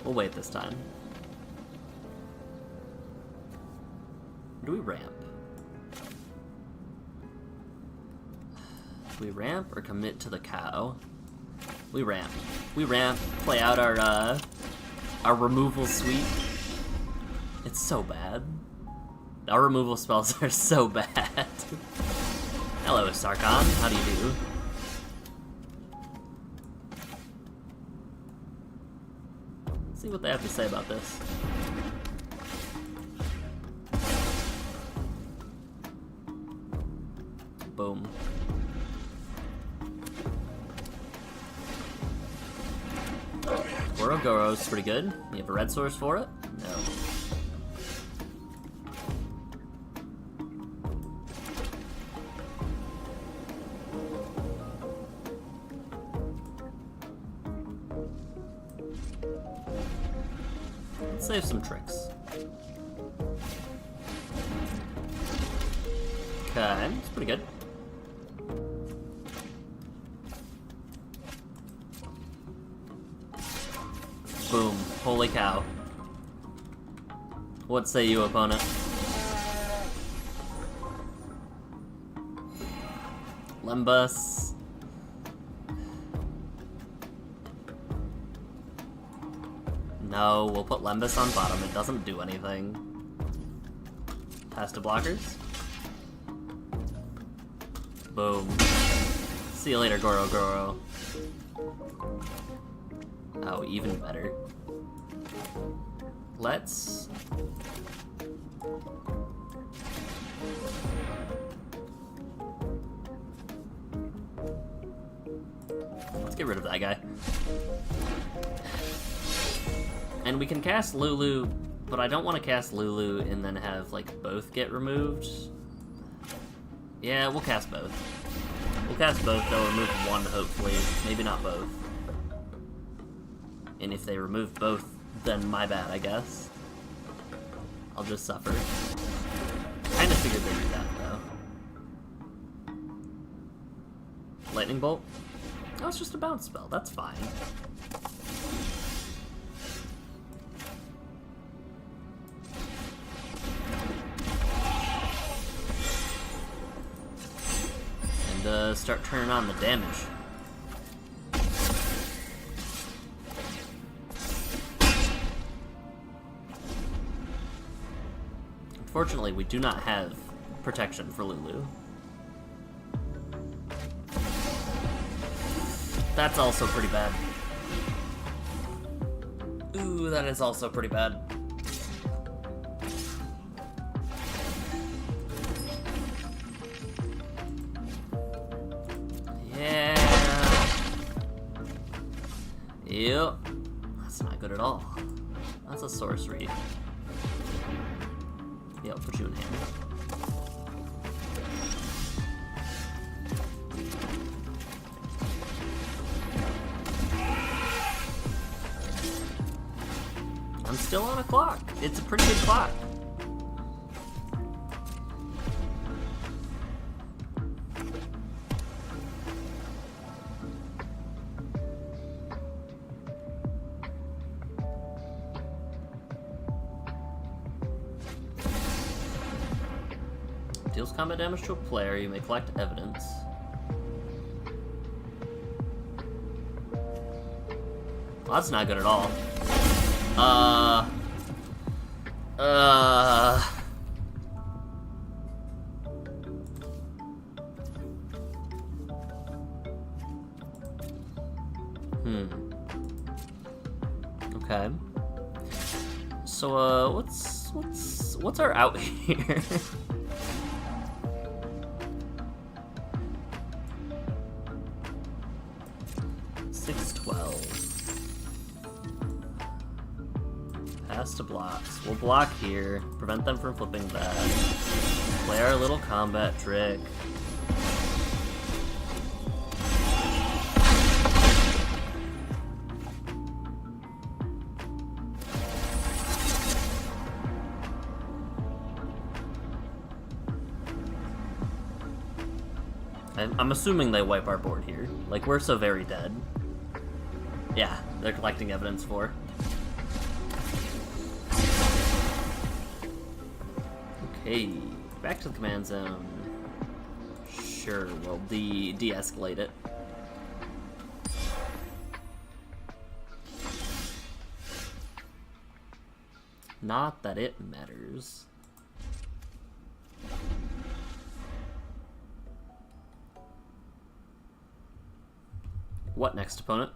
We'll wait this time. Do we ramp? Do we ramp or commit to the cow? We ramp. We ramp, play out our removal suite. It's so bad. Our removal spells are so bad. Hello, Sarkon. How do you do? Let's see what they have to say about this. Boom. Gorogoro's pretty good. You have a red source for it? No. Let's save some tricks. Okay, it's pretty good. Boom. Holy cow. What say you, opponent? Lembus. No, we'll put Lembas on bottom. It doesn't do anything. Pass to blockers. Boom. See you later, Goro Goro. Oh, even better. Let's... Let's get rid of that guy. And we can cast Lulu, but I don't want to cast Lulu and then have, like, both get removed. Yeah, we'll cast both. We'll cast both, they'll remove one, hopefully. Maybe not both. And if they remove both, then my bad, I guess. I'll just suffer. Kinda figured they'd do that, though. Lightning Bolt? Oh, it's just a bounce spell, that's fine. And start turning on the damage. Unfortunately, we do not have protection for Lulu. That's also pretty bad. Ooh, that is also pretty bad. Yeah. Yep. That's not good at all. That's a sorcery. Yeah, I'll put you in hand. I'm still on a clock. It's a pretty good clock. Deals combat damage to a player, you may collect evidence. Well, that's not good at all. Okay. So, what's our out here? 612. Pass to blocks. We'll block here, prevent them from flipping that. Play our little combat trick. I'm assuming they wipe our board here. Like, we're so very dead. Yeah, they're collecting evidence for. Okay, back to the command zone. Sure, we'll de-escalate it. Not that it matters. What next, opponent?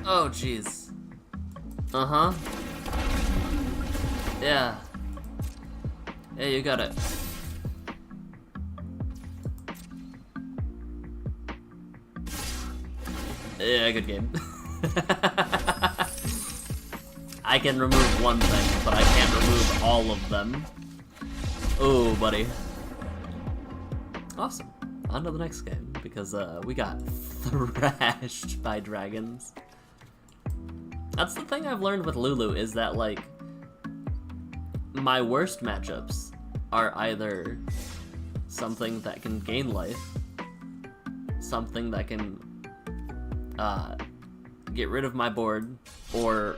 Oh, jeez. Uh-huh. Yeah. Yeah, you got it. Yeah, good game. I can remove one thing, but I can't remove all of them. Oh, buddy. Awesome. On to the next game, because we got thrashed by dragons. That's the thing I've learned with Lulu, is that, like, my worst matchups are either something that can gain life, something that can get rid of my board, or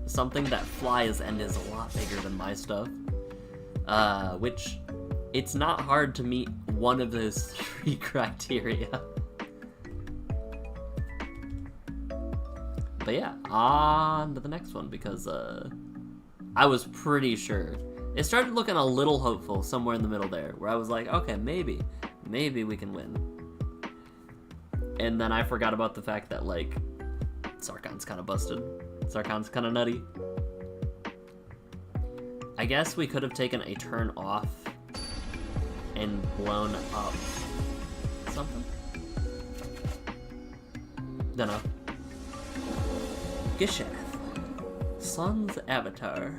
something that flies and is a lot bigger than my stuff. Which, it's not hard to meet one of those three criteria. But yeah, on to the next one, because I was pretty sure. It started looking a little hopeful somewhere in the middle there, where I was like, okay, maybe we can win. And then I forgot about the fact that, like, Sarkon's kind of busted. Sarkon's kind of nutty. I guess we could have taken a turn off and blown up something? Dunno. Gishath. Sun's avatar.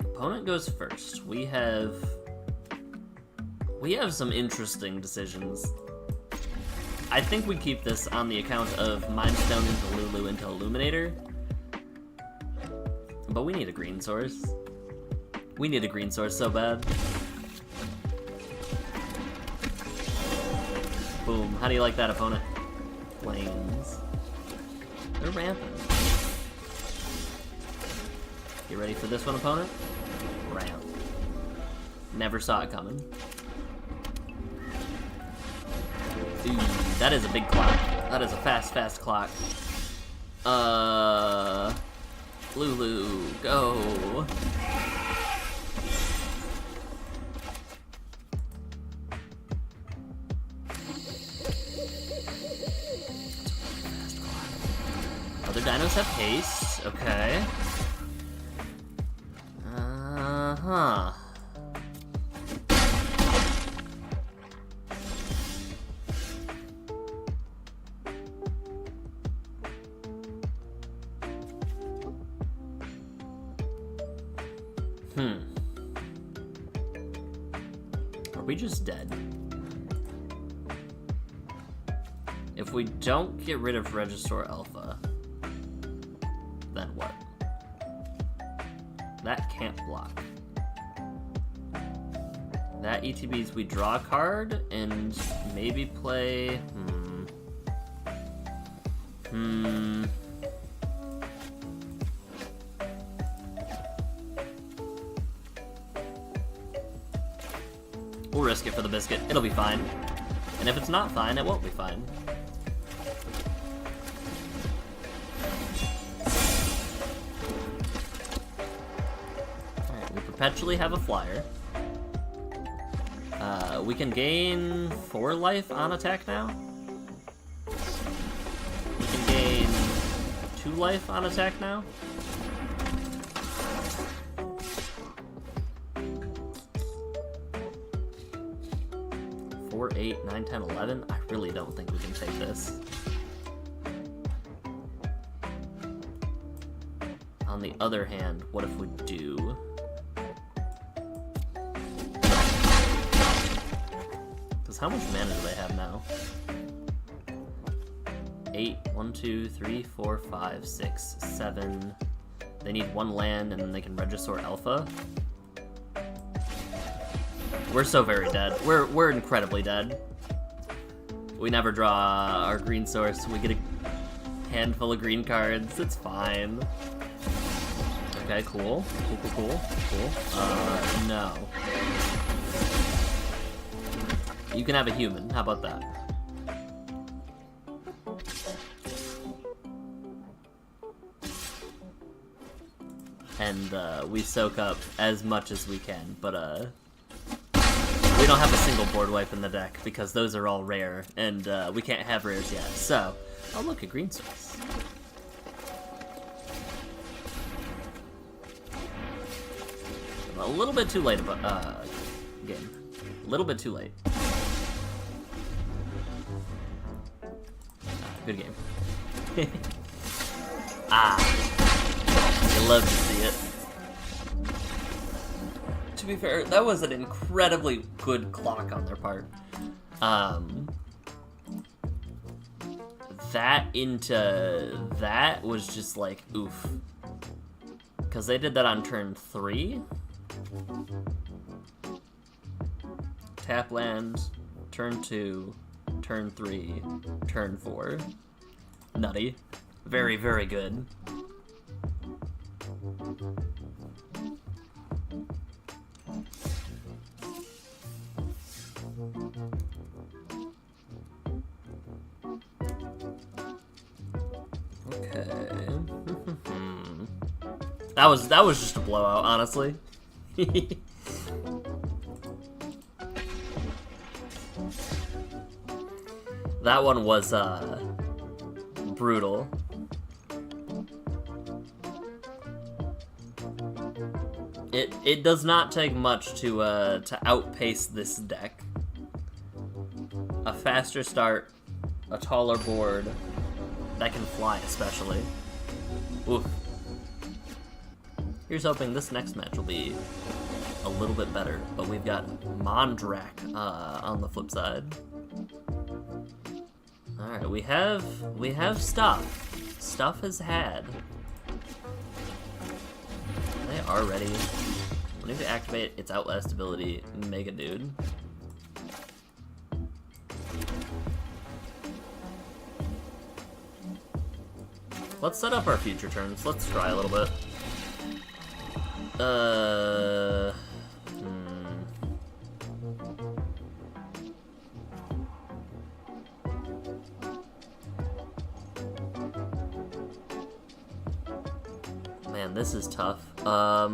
Opponent goes first. We have some interesting decisions. I think we keep this on the account of Mind Stone into Lulu into Illuminator. But we need a green source. We need a green source so bad. Boom. How do you like that, opponent? Flames. They're rampant. You ready for this one, opponent? Ramp. Never saw it coming. Ooh, that is a big clock. That is a fast clock. Lulu, go. Other dinos have haste. Okay. Uh-huh. Are we just dead? If we don't get rid of Regisaur Alpha, then what? That can't block. That ETBs we draw a card and maybe play... We'll risk it for the biscuit. It'll be fine. And if it's not fine, it won't be fine. Alright, we perpetually have a flyer. We can gain 4 life on attack now. We can gain 2 life on attack now. 4, 8, 9, 10, 11. I really don't think we can take this. On the other hand, what if we do? Because how much mana do they have now? 8, 1, 2, 3, 4, 5, 6, 7. They need 1 land and then they can Regisaur Alpha. We're so very dead. We're incredibly dead. We never draw our green source. We get a handful of green cards. It's fine. Okay, cool. Cool. No. You can have a human. How about that? And we soak up as much as we can, but we don't have a single board wipe in the deck because those are all rare, and we can't have rares yet. So, oh look, a green source. A little bit too late about game. A little bit too late. Good game. You love to see it. To be fair, that was an incredibly good clock on their part. That into that was just like, oof. Because they did that on turn 3. Tap land, turn 2, turn 3, turn 4. Nutty. Very, very good. That was just a blowout, honestly. That one was brutal. It does not take much to outpace this deck. A faster start, a taller board that can fly, especially. Oof. Here's hoping this next match will be a little bit better, but we've got Mondrak on the flip side. All right, we have stuff. Stuff is had. They are ready. We need to activate its Outlast ability, Mega Dude. Let's set up our future turns. Let's try a little bit. Man, this is tough. I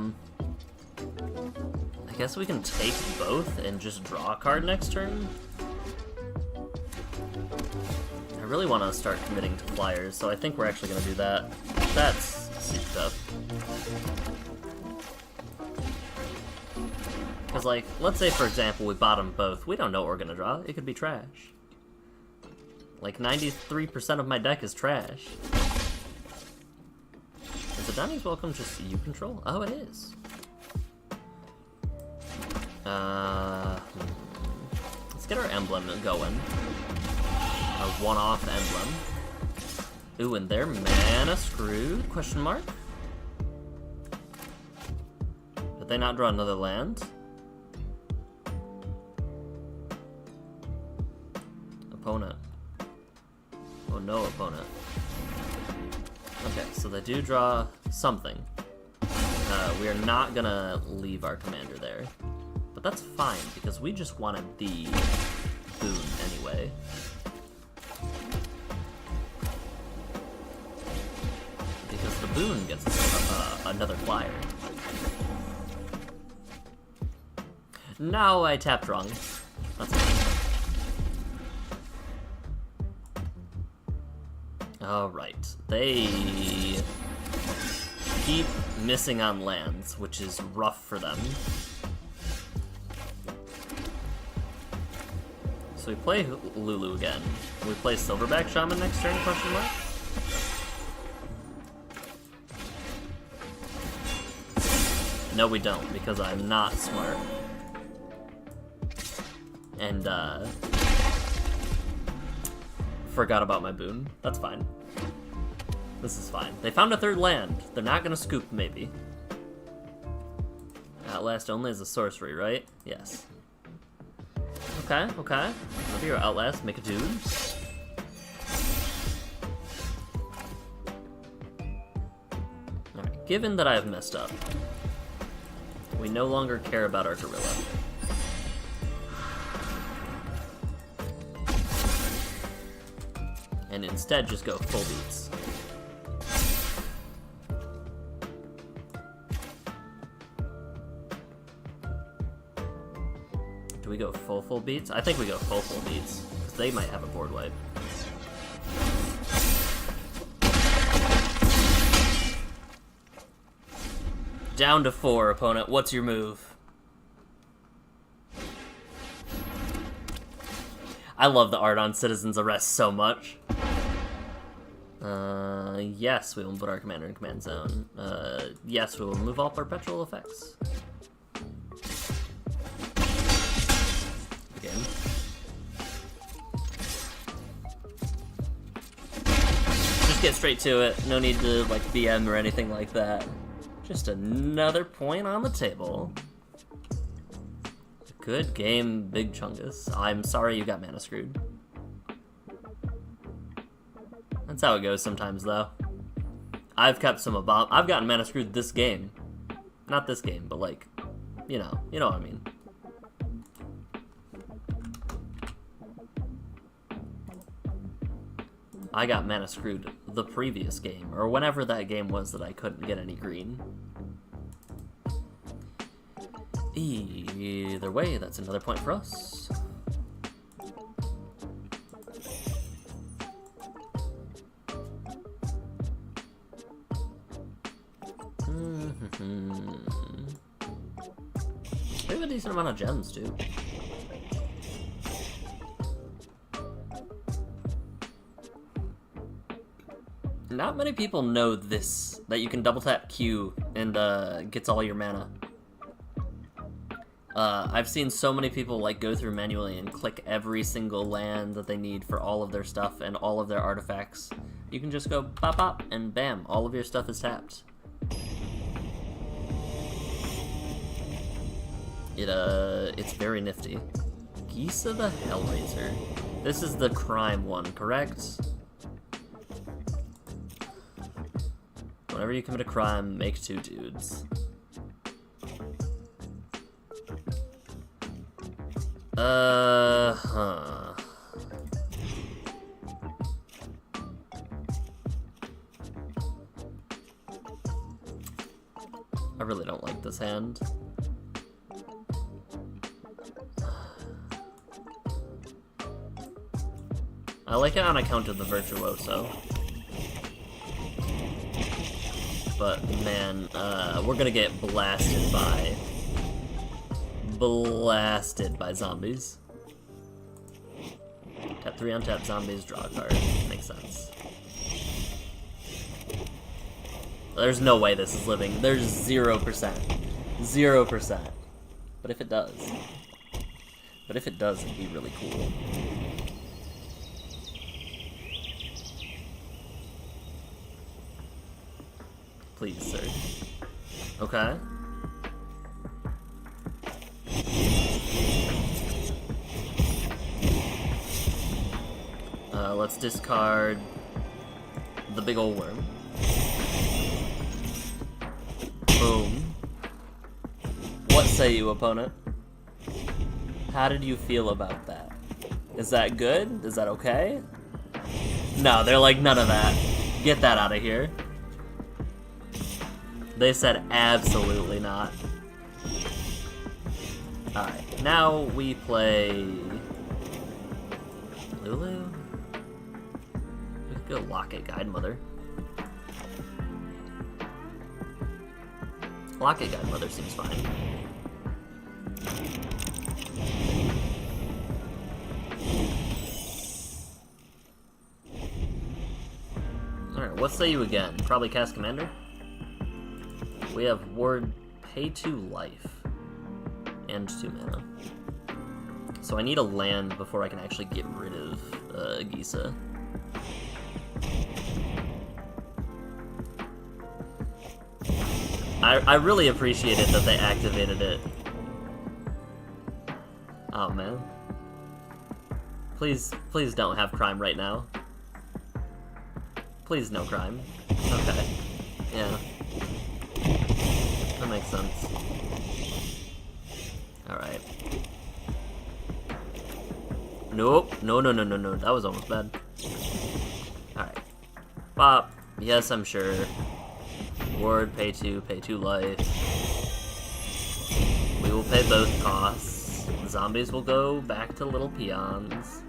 guess we can take both and just draw a card next turn. I really want to start committing to flyers, so I think we're actually going to do that. That's super tough. Because, like, let's say, for example, we bottom both. We don't know what we're going to draw. It could be trash. Like, 93% of my deck is trash. Is the Donnie's Welcome just you control? Oh, it is. Let's get our emblem going. Our one-off emblem. Ooh, and they're mana screwed? Question mark? Did they not draw another land? Opponent. Oh, no opponent. Okay, so they do draw something. We are not gonna leave our commander there. But that's fine, because we just wanted the boon anyway. Because the boon gets us another flyer. Now I tapped wrong. That's fine. Alright, they keep missing on lands, which is rough for them. So we play Lulu again. We play Silverback Shaman next turn, question mark? No, we don't, because I'm not smart. And, forgot about my boon. That's fine. This is fine. They found a third land. They're not gonna scoop, maybe. Outlast only is a sorcery, right? Yes. Okay, okay. Maybe your Outlast, make a dude. Alright, given that I have messed up, we no longer care about our gorilla. And instead just go full beats. Do we go full beats? I think we go full beats, because they might have a board wipe. Down to 4, opponent. What's your move? I love the art on Citizen's Arrest so much. Yes, we will put our commander in command zone. Yes, we will remove all perpetual effects. Again. Just get straight to it. No need to, like, BM or anything like that. Just another point on the table. Good game, Big Chungus. I'm sorry you got mana screwed. That's how it goes sometimes, though. I've kept some about. I've gotten mana screwed this game. Not this game, but like, you know what I mean. I got mana screwed the previous game, or whenever that game was that I couldn't get any green. Either way, that's another point for us. We have a decent amount of gems, too. Not many people know this, that you can double tap Q and gets all your mana. I've seen so many people like go through manually and click every single land that they need for all of their stuff and all of their artifacts. You can just go bop bop and bam, all of your stuff is tapped. It's very nifty. Heya the Hellraiser. This is the crime one, correct? Whenever you commit a crime, make 2 dudes. Huh. I really don't like this hand. I like it on account of the Virtuoso. But, man, we're gonna get blasted by zombies. Tap 3 on tap zombies, draw a card. Makes sense. There's no way this is living. There's 0%. 0%. But if it does. It'd be really cool. Please, sir. Okay. Let's discard the big ol' worm. Boom. What say you, opponent? How did you feel about that? Is that good? Is that okay? No, they're like, none of that. Get that out of here. They said absolutely not. Alright, now we play Lulu? We could go Locket Guide Mother. Locket Guide Mother seems fine. Alright, what say you again? Probably cast Commander? We have Ward, pay 2 life, and 2 mana. So I need a land before I can actually get rid of Heya. I really appreciated that they activated it. Oh man. Please don't have crime right now. Please no crime. Okay. Yeah. That makes sense. Alright. Nope. No. That was almost bad. Alright. Bop. Yes, I'm sure. Ward, pay 2 life. We will pay both costs. The zombies will go back to little peons.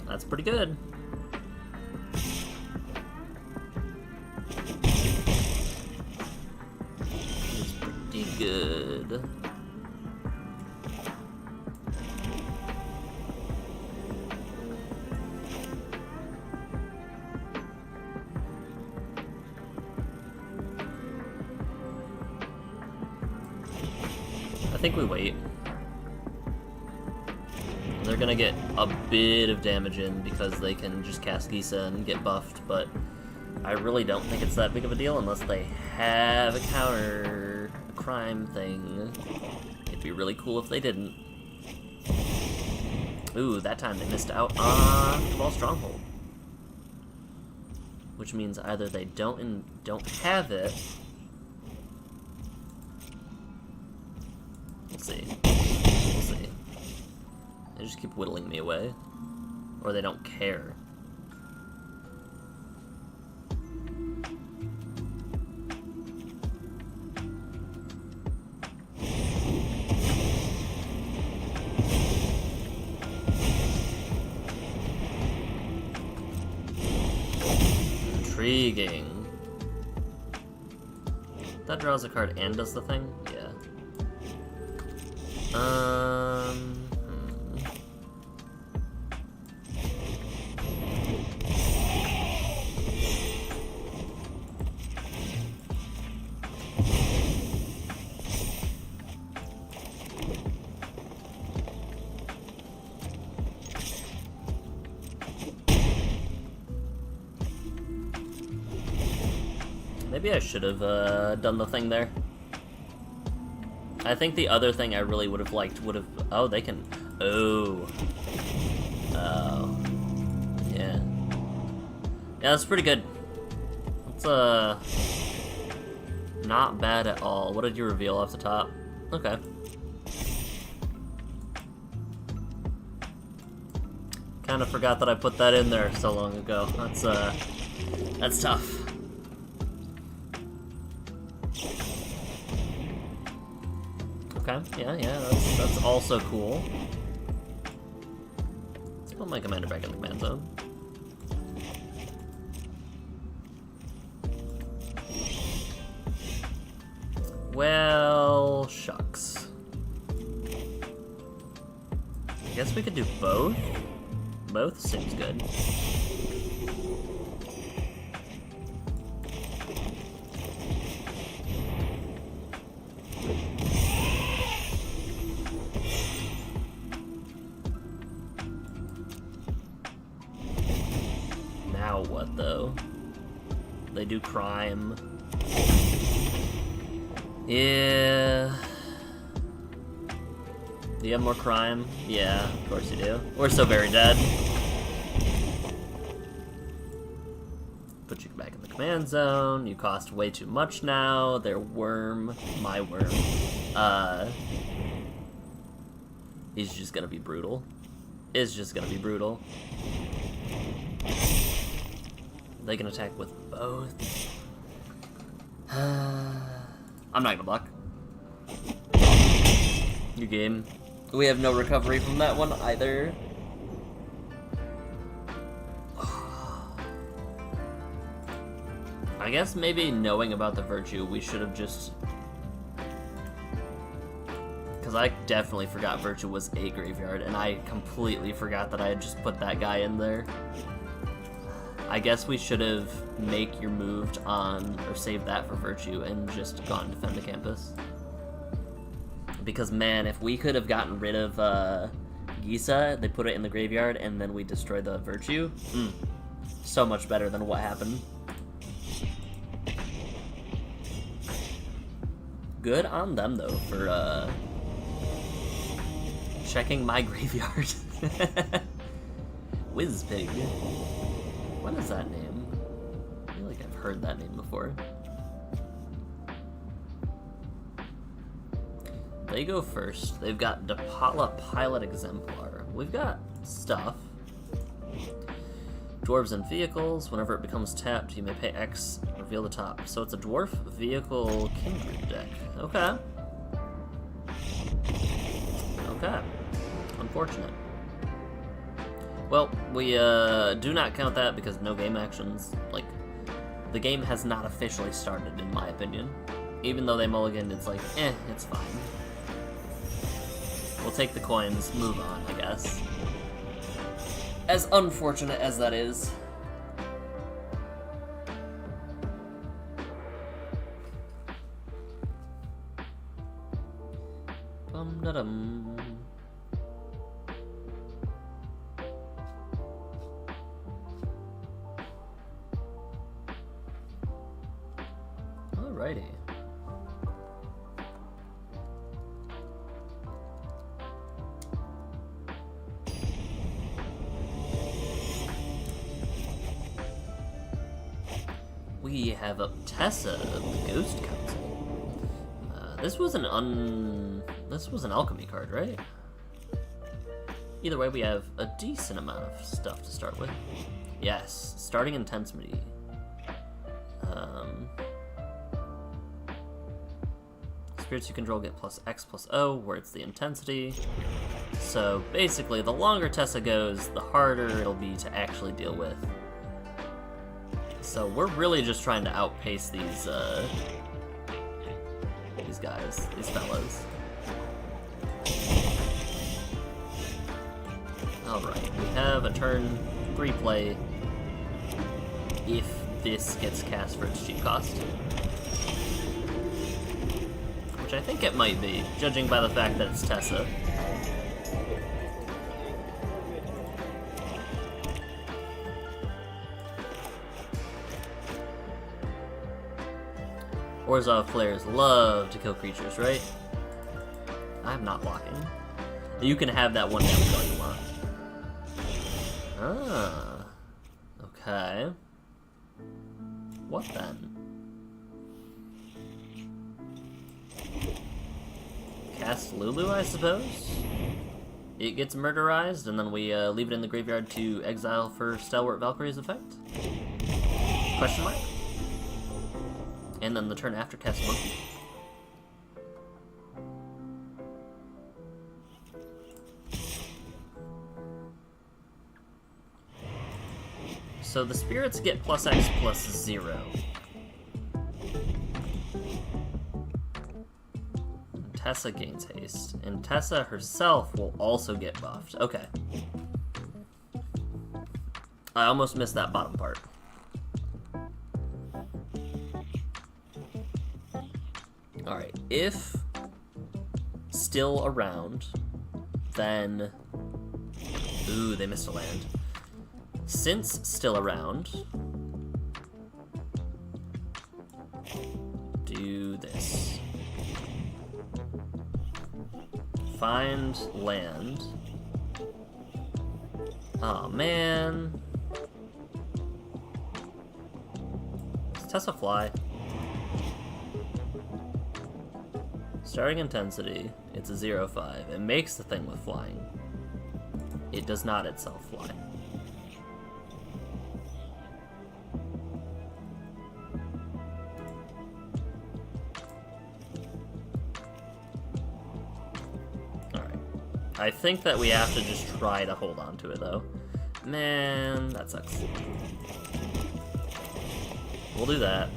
That's pretty good. It's pretty good. I think we wait. They're gonna get a bit of damage in because they can just cast Heya and get buffed, but I really don't think it's that big of a deal unless they have a counter crime thing. It'd be really cool if they didn't. Ooh, that time they missed out on Cabal Stronghold. Which means either they don't have it, We'll see. We'll see. They just keep whittling me away. Or they don't care. Intriguing. That draws a card and does the thing? Yeah. Maybe I should have done the thing there. I think the other thing I really would have liked would have... Oh, they can... Oh. Oh. Yeah. Yeah, that's pretty good. That's, not bad at all. What did you reveal off the top? Okay. Kind of forgot that I put that in there so long ago. That's tough. Okay, yeah, that's also cool. Let's put my commander back in the command zone. Well, shucks. I guess we could do both. Both seems good. Now what, though? They do crime. Yeah. Do you have more crime? Yeah, of course you do. We're so very dead. Put you back in the command zone. You cost way too much now. Their worm, my worm, is just gonna be brutal. Is just gonna be brutal. They can attack with both. I'm not gonna block. Your game. We have no recovery from that one either. I guess maybe knowing about the virtue, we should have just... Because I definitely forgot virtue was a graveyard, and I completely forgot that I had just put that guy in there. I guess we should have make your moved on, or saved that for virtue, and just gone defend the campus. Because man, if we could have gotten rid of Gisa, they put it in the graveyard, and then we destroy the virtue, so much better than what happened. Good on them though for checking my graveyard. Whizpig. What is that name? I feel like I've heard that name before. They go first. They've got Depala Pilot Exemplar. We've got stuff. Dwarves and vehicles. Whenever it becomes tapped, you may pay X, reveal the top. So it's a dwarf vehicle kindred deck. Okay. Okay. Unfortunate. Well, we do not count that because no game actions. Like, the game has not officially started, in my opinion. Even though they mulliganed, it's like, it's fine. We'll take the coins, move on, I guess. As unfortunate as that is. Bum-da-dum. Alrighty. We have up Tessa of the Ghost Council. This was an This was an alchemy card, right? Either way, we have a decent amount of stuff to start with. Yes, starting intensity. Spirits you control get plus X plus O, where it's the intensity. So basically, the longer Tessa goes, the harder it'll be to actually deal with. So we're really just trying to outpace these guys, these fellas. Alright, we have a turn 3 play if this gets cast for its cheap cost. Which I think it might be, judging by the fact that it's Tessa. Orzhov players love to kill creatures, right? I'm not blocking. You can have that one damage all you want. Ah. Okay. What then? Cast Lulu, I suppose? It gets murderized, and then we leave it in the graveyard to exile for Stalwart Valkyrie's effect? Question mark? And then the turn after, cast Monkey. So the spirits get plus X plus 0. Tessa gains haste, and Tessa herself will also get buffed. Okay. I almost missed that bottom part. Alright, if still around, then... Ooh, they missed a land. Since still around, do this. Find land. Oh man. Does Tessa fly? Starting intensity, it's a 0/5. It makes the thing with flying. It does not itself fly. I think that we have to just try to hold on to it, though. Man, that sucks. We'll do that.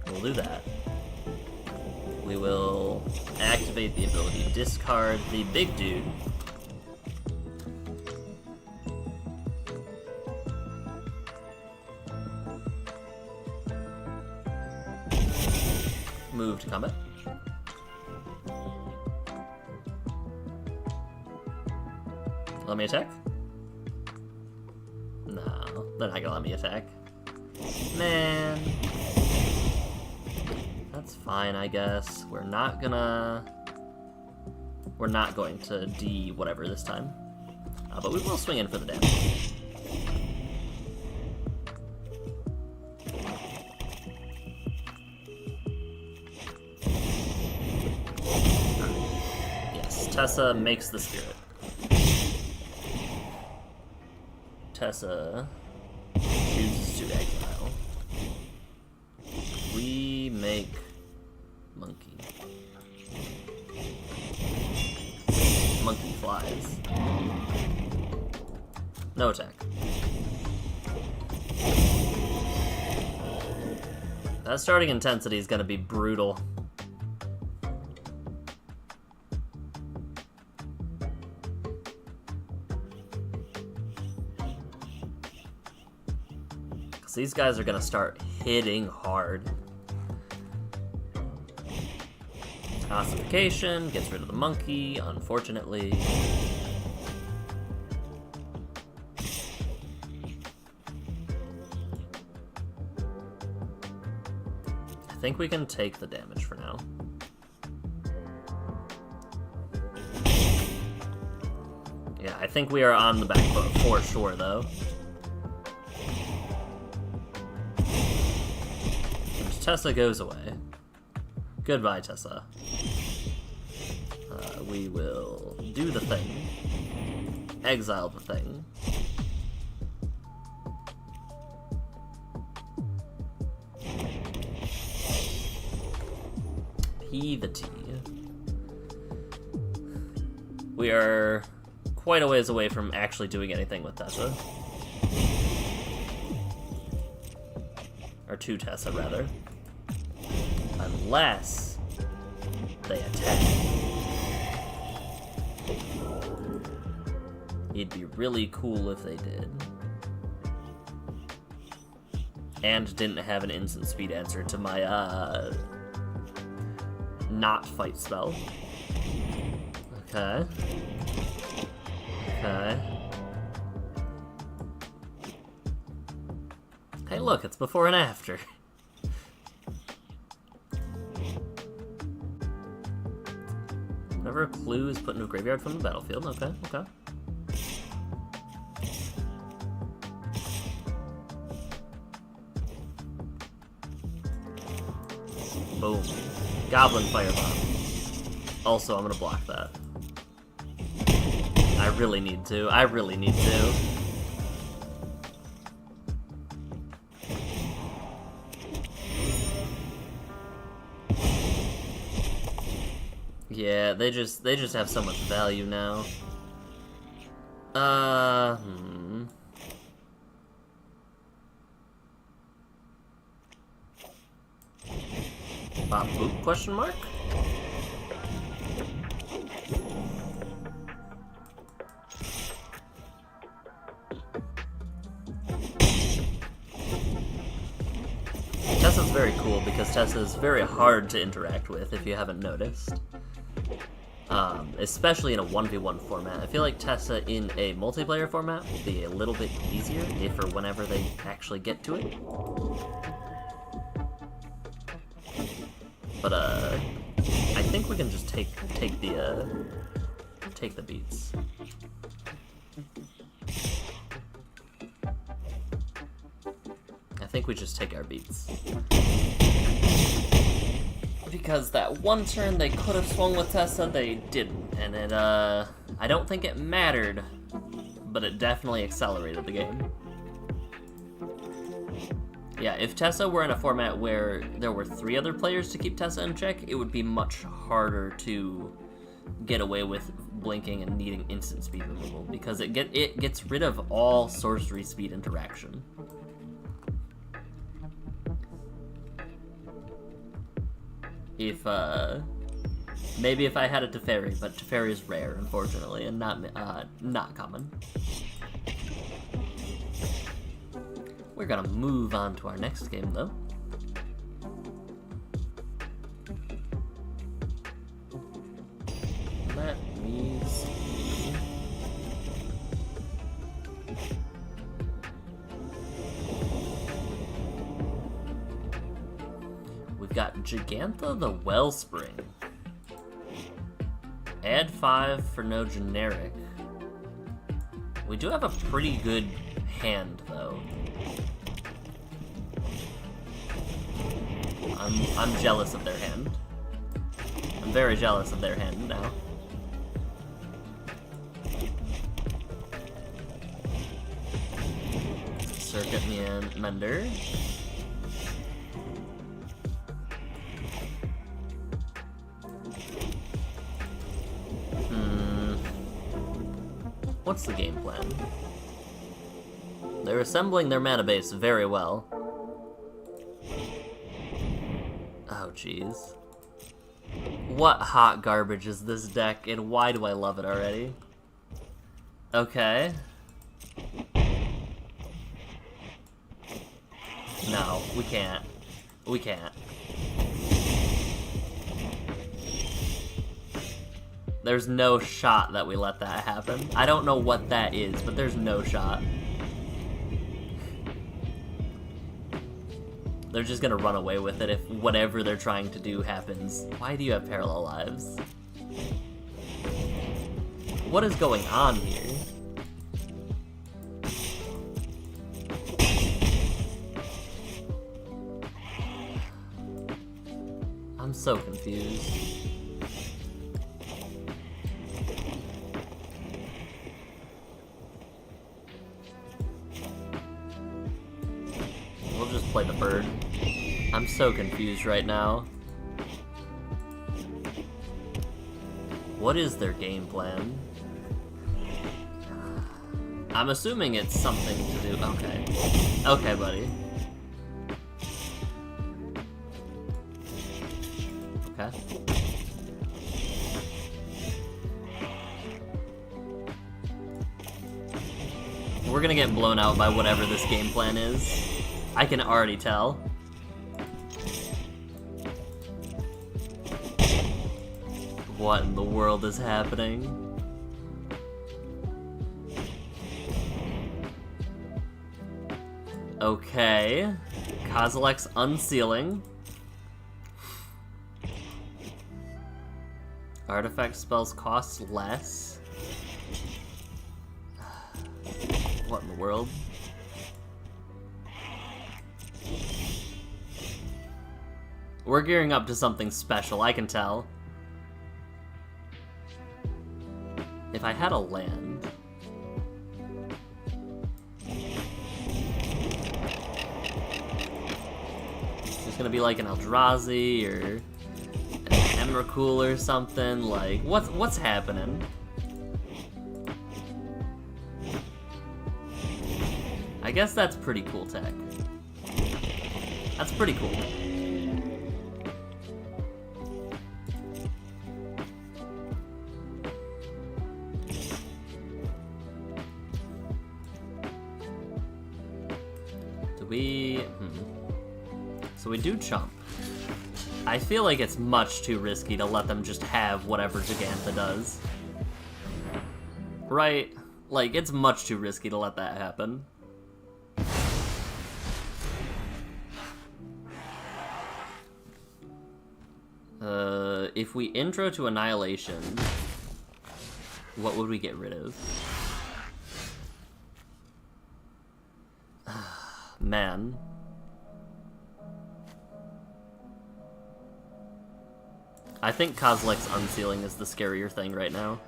We'll do that. We will activate the ability to discard the big dude. Move to combat. Let me attack? No, they're not gonna let me attack. Man. That's fine, I guess. We're not going to D whatever this time. But we will swing in for the damage. Yes, Tessa makes the spirit. Tessa chooses to exile. We make monkey. Monkey flies. No attack. That starting intensity is gonna be brutal. These guys are gonna start hitting hard. Ossification gets rid of the monkey, unfortunately. I think we can take the damage for now. Yeah, I think we are on the back foot for sure, though. Tessa goes away. Goodbye, Tessa. We will do the thing. Exile the thing. P the T. We are quite a ways away from actually doing anything with Tessa. Or to Tessa, rather. Unless they attack. It'd be really cool if they did. And didn't have an instant speed answer to my, not fight spell. Okay. Okay. Hey look, it's before and after. Whenever a clue is put into a graveyard from the battlefield, okay, okay. Boom. Goblin Firebomb. Also, I'm gonna block that. I really need to. I really need to. Yeah, they just have so much value now. Bop boop, question mark? Tessa's very cool because Tessa's very hard to interact with, if you haven't noticed. Especially in a 1v1 format. I feel like Tessa in a multiplayer format will be a little bit easier if or whenever they actually get to it. But I think we can just take the beats. I think we just take our beats. Because that one turn they could have swung with Tessa, they didn't. And it, I don't think it mattered, but it definitely accelerated the game. Yeah, if Tessa were in a format where there were 3 other players to keep Tessa in check, it would be much harder to get away with blinking and needing instant speed removal, because it gets rid of all sorcery speed interaction. If, maybe if I had a Teferi, but Teferi is rare, unfortunately, and not common. We're gonna move on to our next game, though. Let me see. We've got Gigantha the Wellspring. Add 5 for no generic. We do have a pretty good hand, though. I'm jealous of their hand. I'm very jealous of their hand now. Circuit Mender. What's the game plan? They're assembling their mana base very well. Oh, jeez. What hot garbage is this deck, and why do I love it already? Okay. No, we can't. We can't. There's no shot that we let that happen. I don't know what that is, but there's no shot. They're just gonna run away with it if whatever they're trying to do happens. Why do you have parallel lives? What is going on here? so confused. We'll just play the bird. I'm so confused right now. What is their game plan? I'm assuming it's something to do. Okay. Okay, buddy. Okay. We're gonna get blown out by whatever this game plan is. I can already tell. What in the world is happening? Okay. Kozilek's unsealing. Artifact spells cost less. What in the world? We're gearing up to something special, I can tell. If I had a land... It's gonna be like an Eldrazi or an Emrakul or something, like, what's happening? I guess that's pretty cool tech. That's pretty cool. So we do chump. I feel like it's much too risky to let them just have whatever Giganta does. Right? Like, it's much too risky to let that happen. If we intro to Annihilation, what would we get rid of? Man. I think Kozilek's unsealing is the scarier thing right now.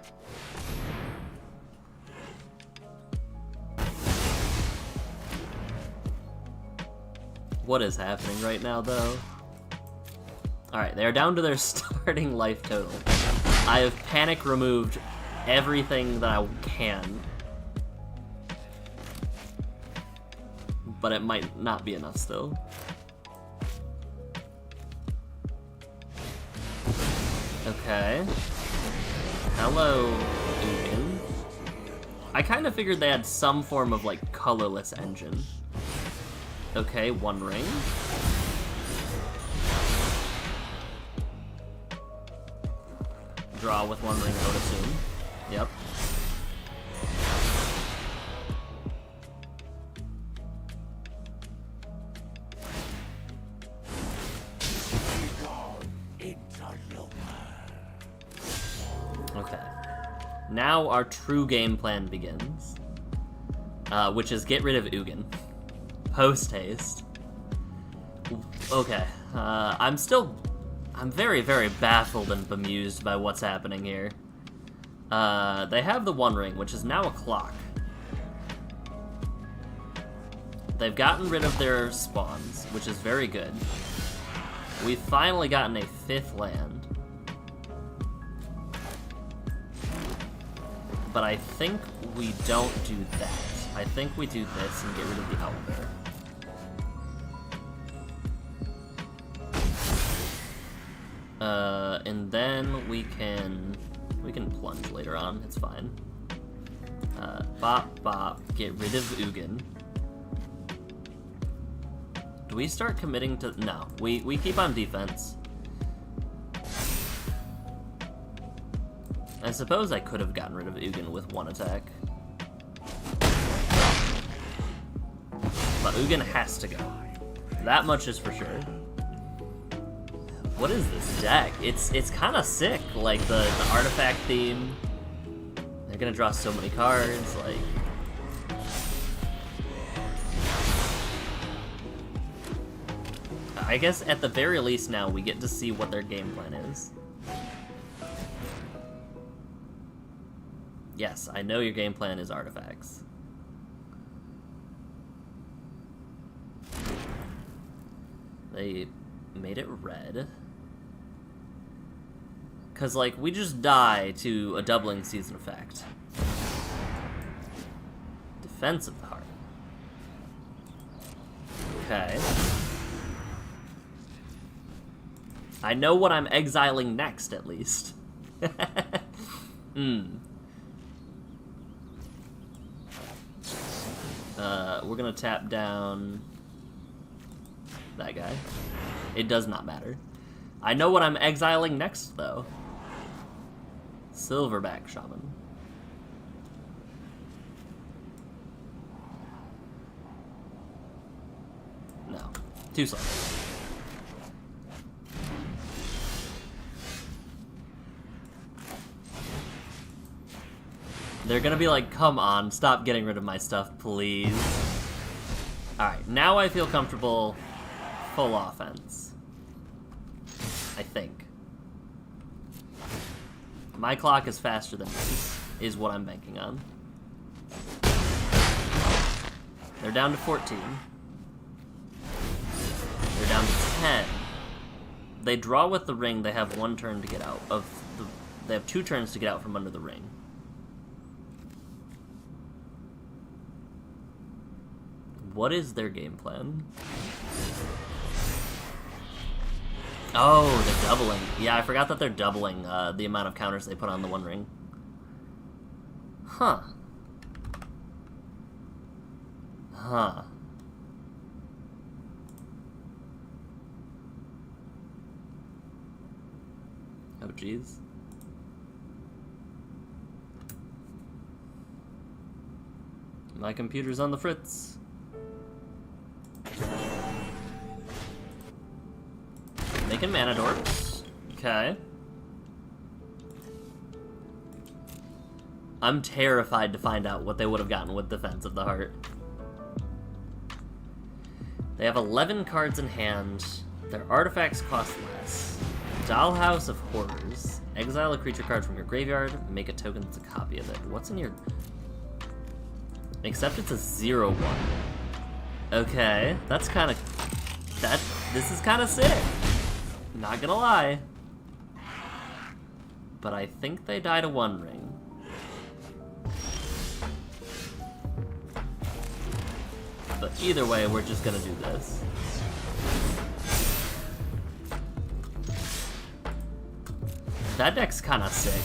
What is happening right now, though? Alright, they're down to their starting life total. I have panic removed everything that I can. But it might not be enough still. Okay. Hello, Ugin. I kind of figured they had some form of, like, colorless engine. Okay, One Ring. Draw with One Ring, I would assume. Yep. Okay. Now our true game plan begins. Which is get rid of Ugin. Post-haste. Okay. I'm very, very baffled and bemused by what's happening here. They have the One Ring, which is now a clock. They've gotten rid of their spawns, which is very good. We've finally gotten a 5th land. But I think we don't do that. I think we do this and get rid of the Owlbear. And then we can plunge later on, it's fine. Bop, bop, get rid of Ugin. Do we start committing to... No, we keep on defense. I suppose I could have gotten rid of Ugin with 1 attack. But Ugin has to go. That much is for sure. What is this deck? It's kind of sick, like the artifact theme. They're gonna draw so many cards, like... I guess at the very least now we get to see what their game plan is. Yes, I know your game plan is artifacts. They made it red. Cause like, we just die to a doubling season effect. Defense of the Heart. Okay. I know what I'm exiling next, at least. We're gonna tap down that guy. It does not matter. I know what I'm exiling next, though. Silverback Shaman. No. Too slow. They're gonna be like, come on, stop getting rid of my stuff, please. Alright, now I feel comfortable. Full offense. I think. My clock is faster than his, is what I'm banking on. They're down to 14. They're down to 10. They draw with the ring, they have one turn to get out of the... They have 2 turns to get out from under the ring. What is their game plan? Oh, they're doubling. Yeah, I forgot that they're doubling the amount of counters they put on the one ring. Huh. Huh. Oh, jeez. My computer's on the fritz. Making mana dorks. Okay. I'm terrified to find out what they would have gotten with Defense of the Heart. They have 11 cards in hand. Their artifacts cost less. Dollhouse of Horrors. Exile a creature card from your graveyard. Make a token that's a copy of it. What's in your... Except it's a 0/1. Okay, that's kind of... This is kind of sick. Not gonna lie. But I think they died a one ring. But either way, we're just gonna do this. That deck's kinda sick.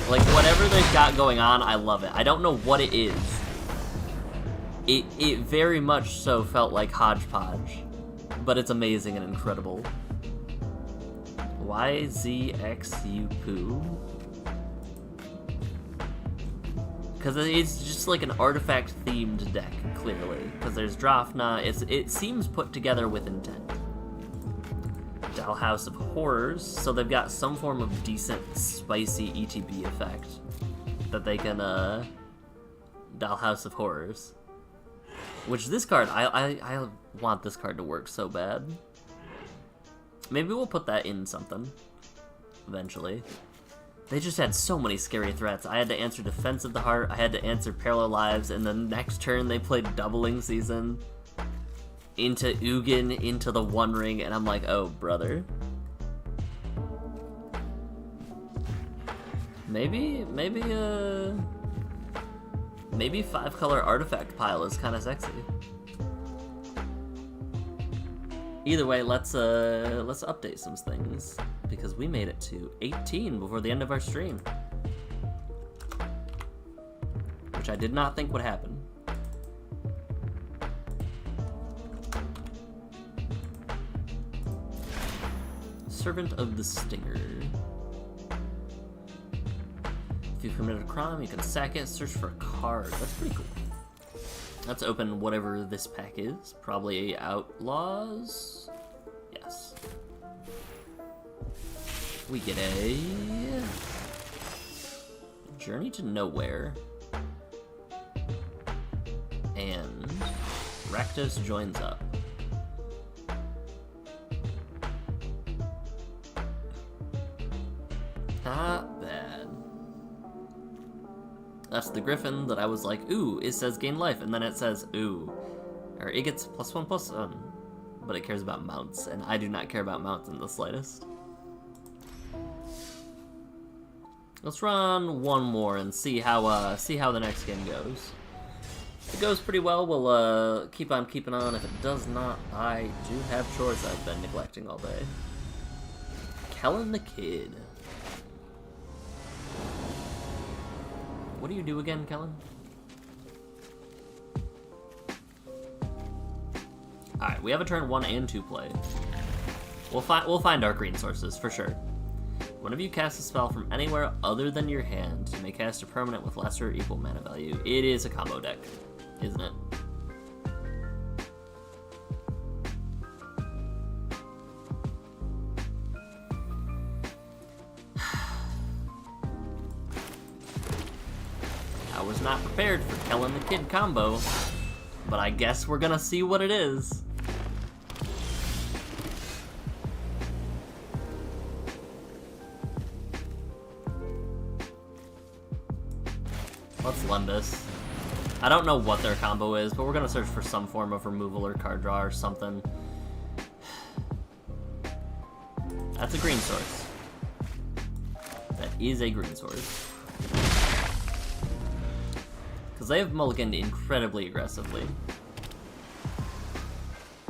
Like, whatever they've got going on, I love it. I don't know what it is. It very much so felt like hodgepodge, but it's amazing and incredible. YZXU poo? Because it's just like an artifact-themed deck, clearly. Because there's Drafna, it seems put together with intent. Dollhouse of Horrors, so they've got some form of decent, spicy ETB effect that they can, Dollhouse of Horrors. Which this card, I want this card to work so bad. Maybe we'll put that in something, eventually. They just had so many scary threats. I had to answer Defense of the Heart, I had to answer Parallel Lives, and the next turn they played Doubling Season into Ugin, into the One Ring, and I'm like, oh, brother. Maybe 5-color artifact pile is kind of sexy. Either way, let's update some things, because we made it to 18 before the end of our stream, which I did not think would happen. Servant of the Stinger. If you've committed a crime, you can sack it, search for a card. That's pretty cool. Let's open whatever this pack is. Probably Outlaws? Yes. We get a... Journey to Nowhere. And... Rakdos joins up. Not bad. That's the Griffin that I was like, ooh, it says gain life, and then it says, ooh. Or it gets +1/+1, but it cares about mounts, and I do not care about mounts in the slightest. Let's run one more and see how the next game goes. If it goes pretty well, we'll keep on keeping on. If it does not, I do have chores I've been neglecting all day. Kellen the Kid. What do you do again, Kellen? Alright, we have a turn 1 and 2 play. We'll find our green sources, for sure. Whenever you cast a spell from anywhere other than your hand, you may cast a permanent with lesser or equal mana value. It is a combo deck, isn't it? I was not prepared for Kellen the Kid combo, but I guess we're gonna see what it is. Let's Lembus. I don't know what their combo is, but we're gonna search for some form of removal or card draw or something. That's a green source. That is a green source. Because they have mulliganed incredibly aggressively.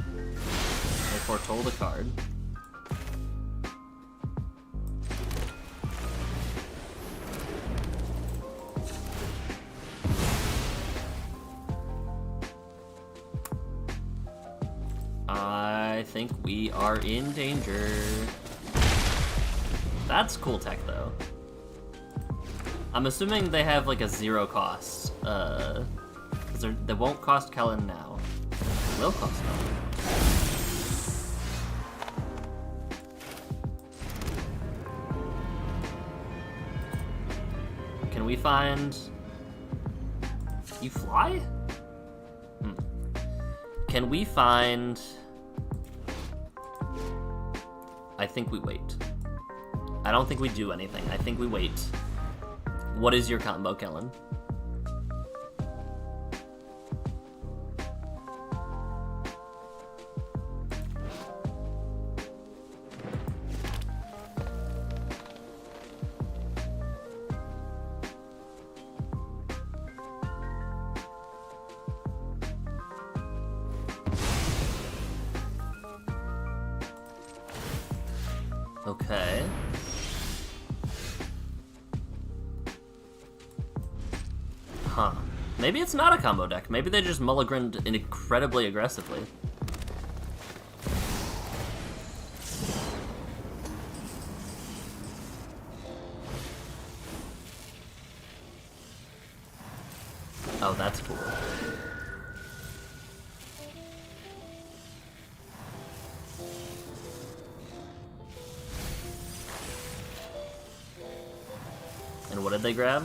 They foretold a card. I think we are in danger. That's cool tech, though. I'm assuming they have like a 0 cost. Because they won't cost Kellen now. They will cost Kellen. Can we find... You fly? Can we find... I think we wait. I don't think we do anything. I think we wait. What is your combo, Kellen? Okay. Huh. Maybe it's not a combo deck. Maybe they just mulliganed incredibly aggressively. Oh, that's cool. And what did they grab?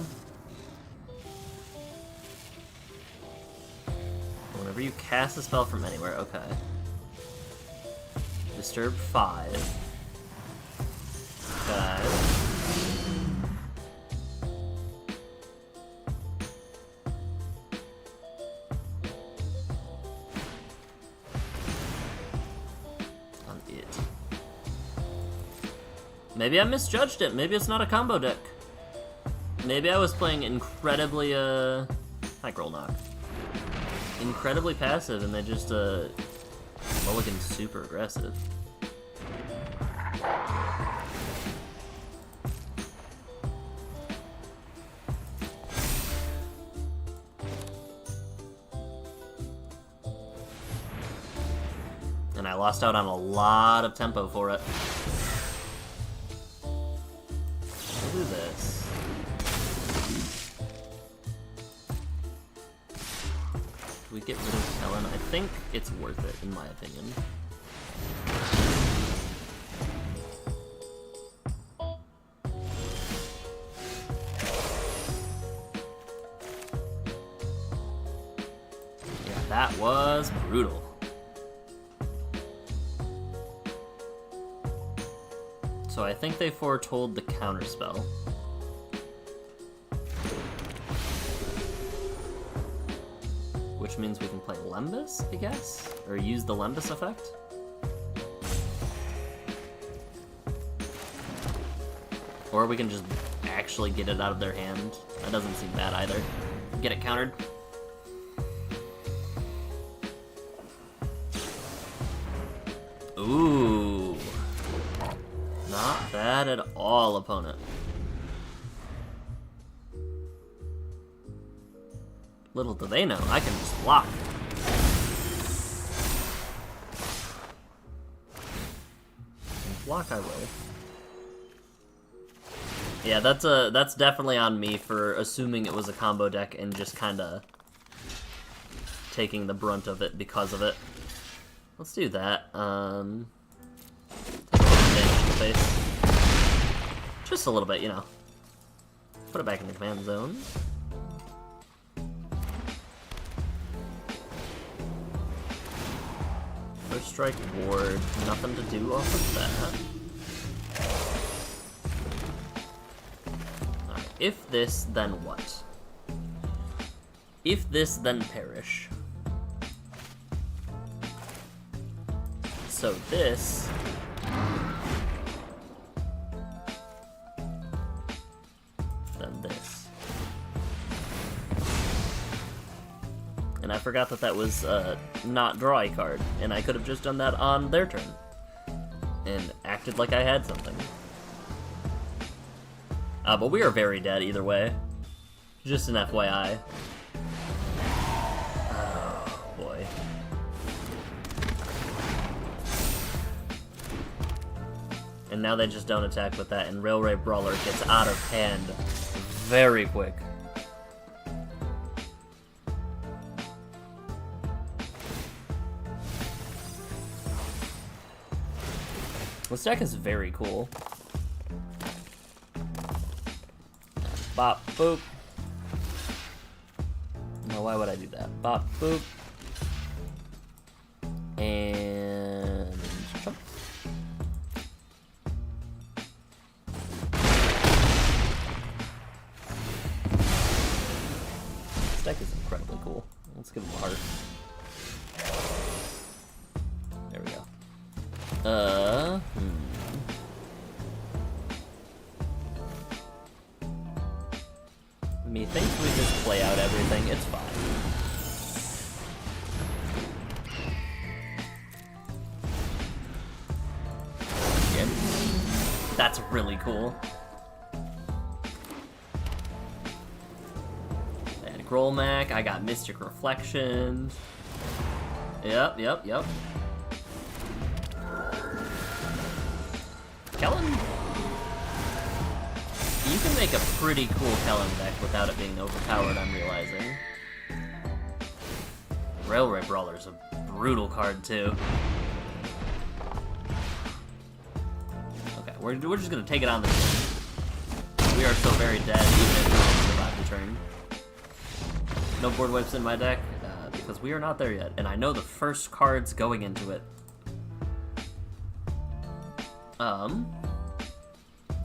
Whenever you cast a spell from anywhere, okay. Disturb 5. Okay. On it. Maybe I misjudged it. Maybe it's not a combo deck. Maybe I was playing incredibly, hi, Grolnock. Incredibly passive, and they just, mulligan super aggressive. And I lost out on a lot of tempo for it. We'll do this. We get rid of Kellen. I think it's worth it, in my opinion. Yeah, that That was brutal. So I think they foretold the counterspell. Which means we can play Lembas, I guess? Or use the Lembas effect? Or we can just actually get it out of their hand. That doesn't seem bad either. Get it countered. Ooh. Not bad at all, opponent. Little do they know, I can just block. And block I will. Yeah, that's definitely on me for assuming it was a combo deck and just kinda taking the brunt of it because of it. Let's do that. Take a little damage to the face. Just a little bit, you know. Put it back in the command zone. First strike ward, nothing to do off of that. Alright, if this, then what? If this, then perish. So this... then this. And I forgot that that was not draw a card, and I could have just done that on their turn and acted like I had something. But we are very dead either way. Just an FYI. Oh boy. And now they just don't attack with that, and Railway Brawler gets out of hand very quick. This deck is very cool. Bop, boop. No, why would I do that? Bop, boop. And... jump. This deck is incredibly cool. Let's give him a heart. There we go. Methinks we just play out everything, it's fine. Yeah. That's really cool. I had Grolmac, I got Mystic Reflections. Yep. Kellen? You can make a pretty cool Kellen deck without it being overpowered, I'm realizing. Railway Brawler's a brutal card, too. Okay, we're just gonna take it on the turn. We are so very dead, even if we don't survive the turn. No board wipes in my deck, because we are not there yet, and I know the first cards going into it.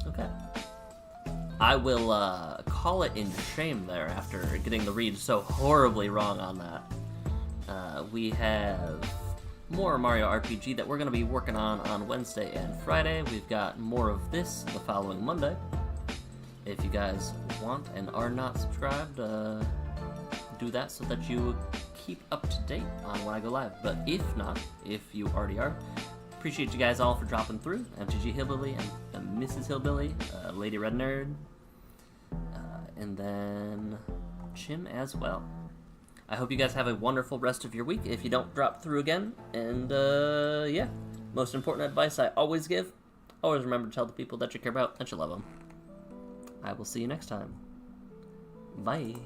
Okay. I will call it in shame there after getting the read so horribly wrong on that. We have more Mario RPG that we're going to be working on Wednesday and Friday. We've got more of this the following Monday. If you guys want and are not subscribed, do that so that you keep up to date on when I go live. But if not, if you already are, appreciate you guys all for dropping through. MTG Hillbilly and Mrs. Hillbilly, Lady Red Nerd, and then Chim as well. I hope you guys have a wonderful rest of your week if you don't drop through again. And yeah, most important advice I always give, always remember to tell the people that you care about that you love them. I will see you next time. Bye.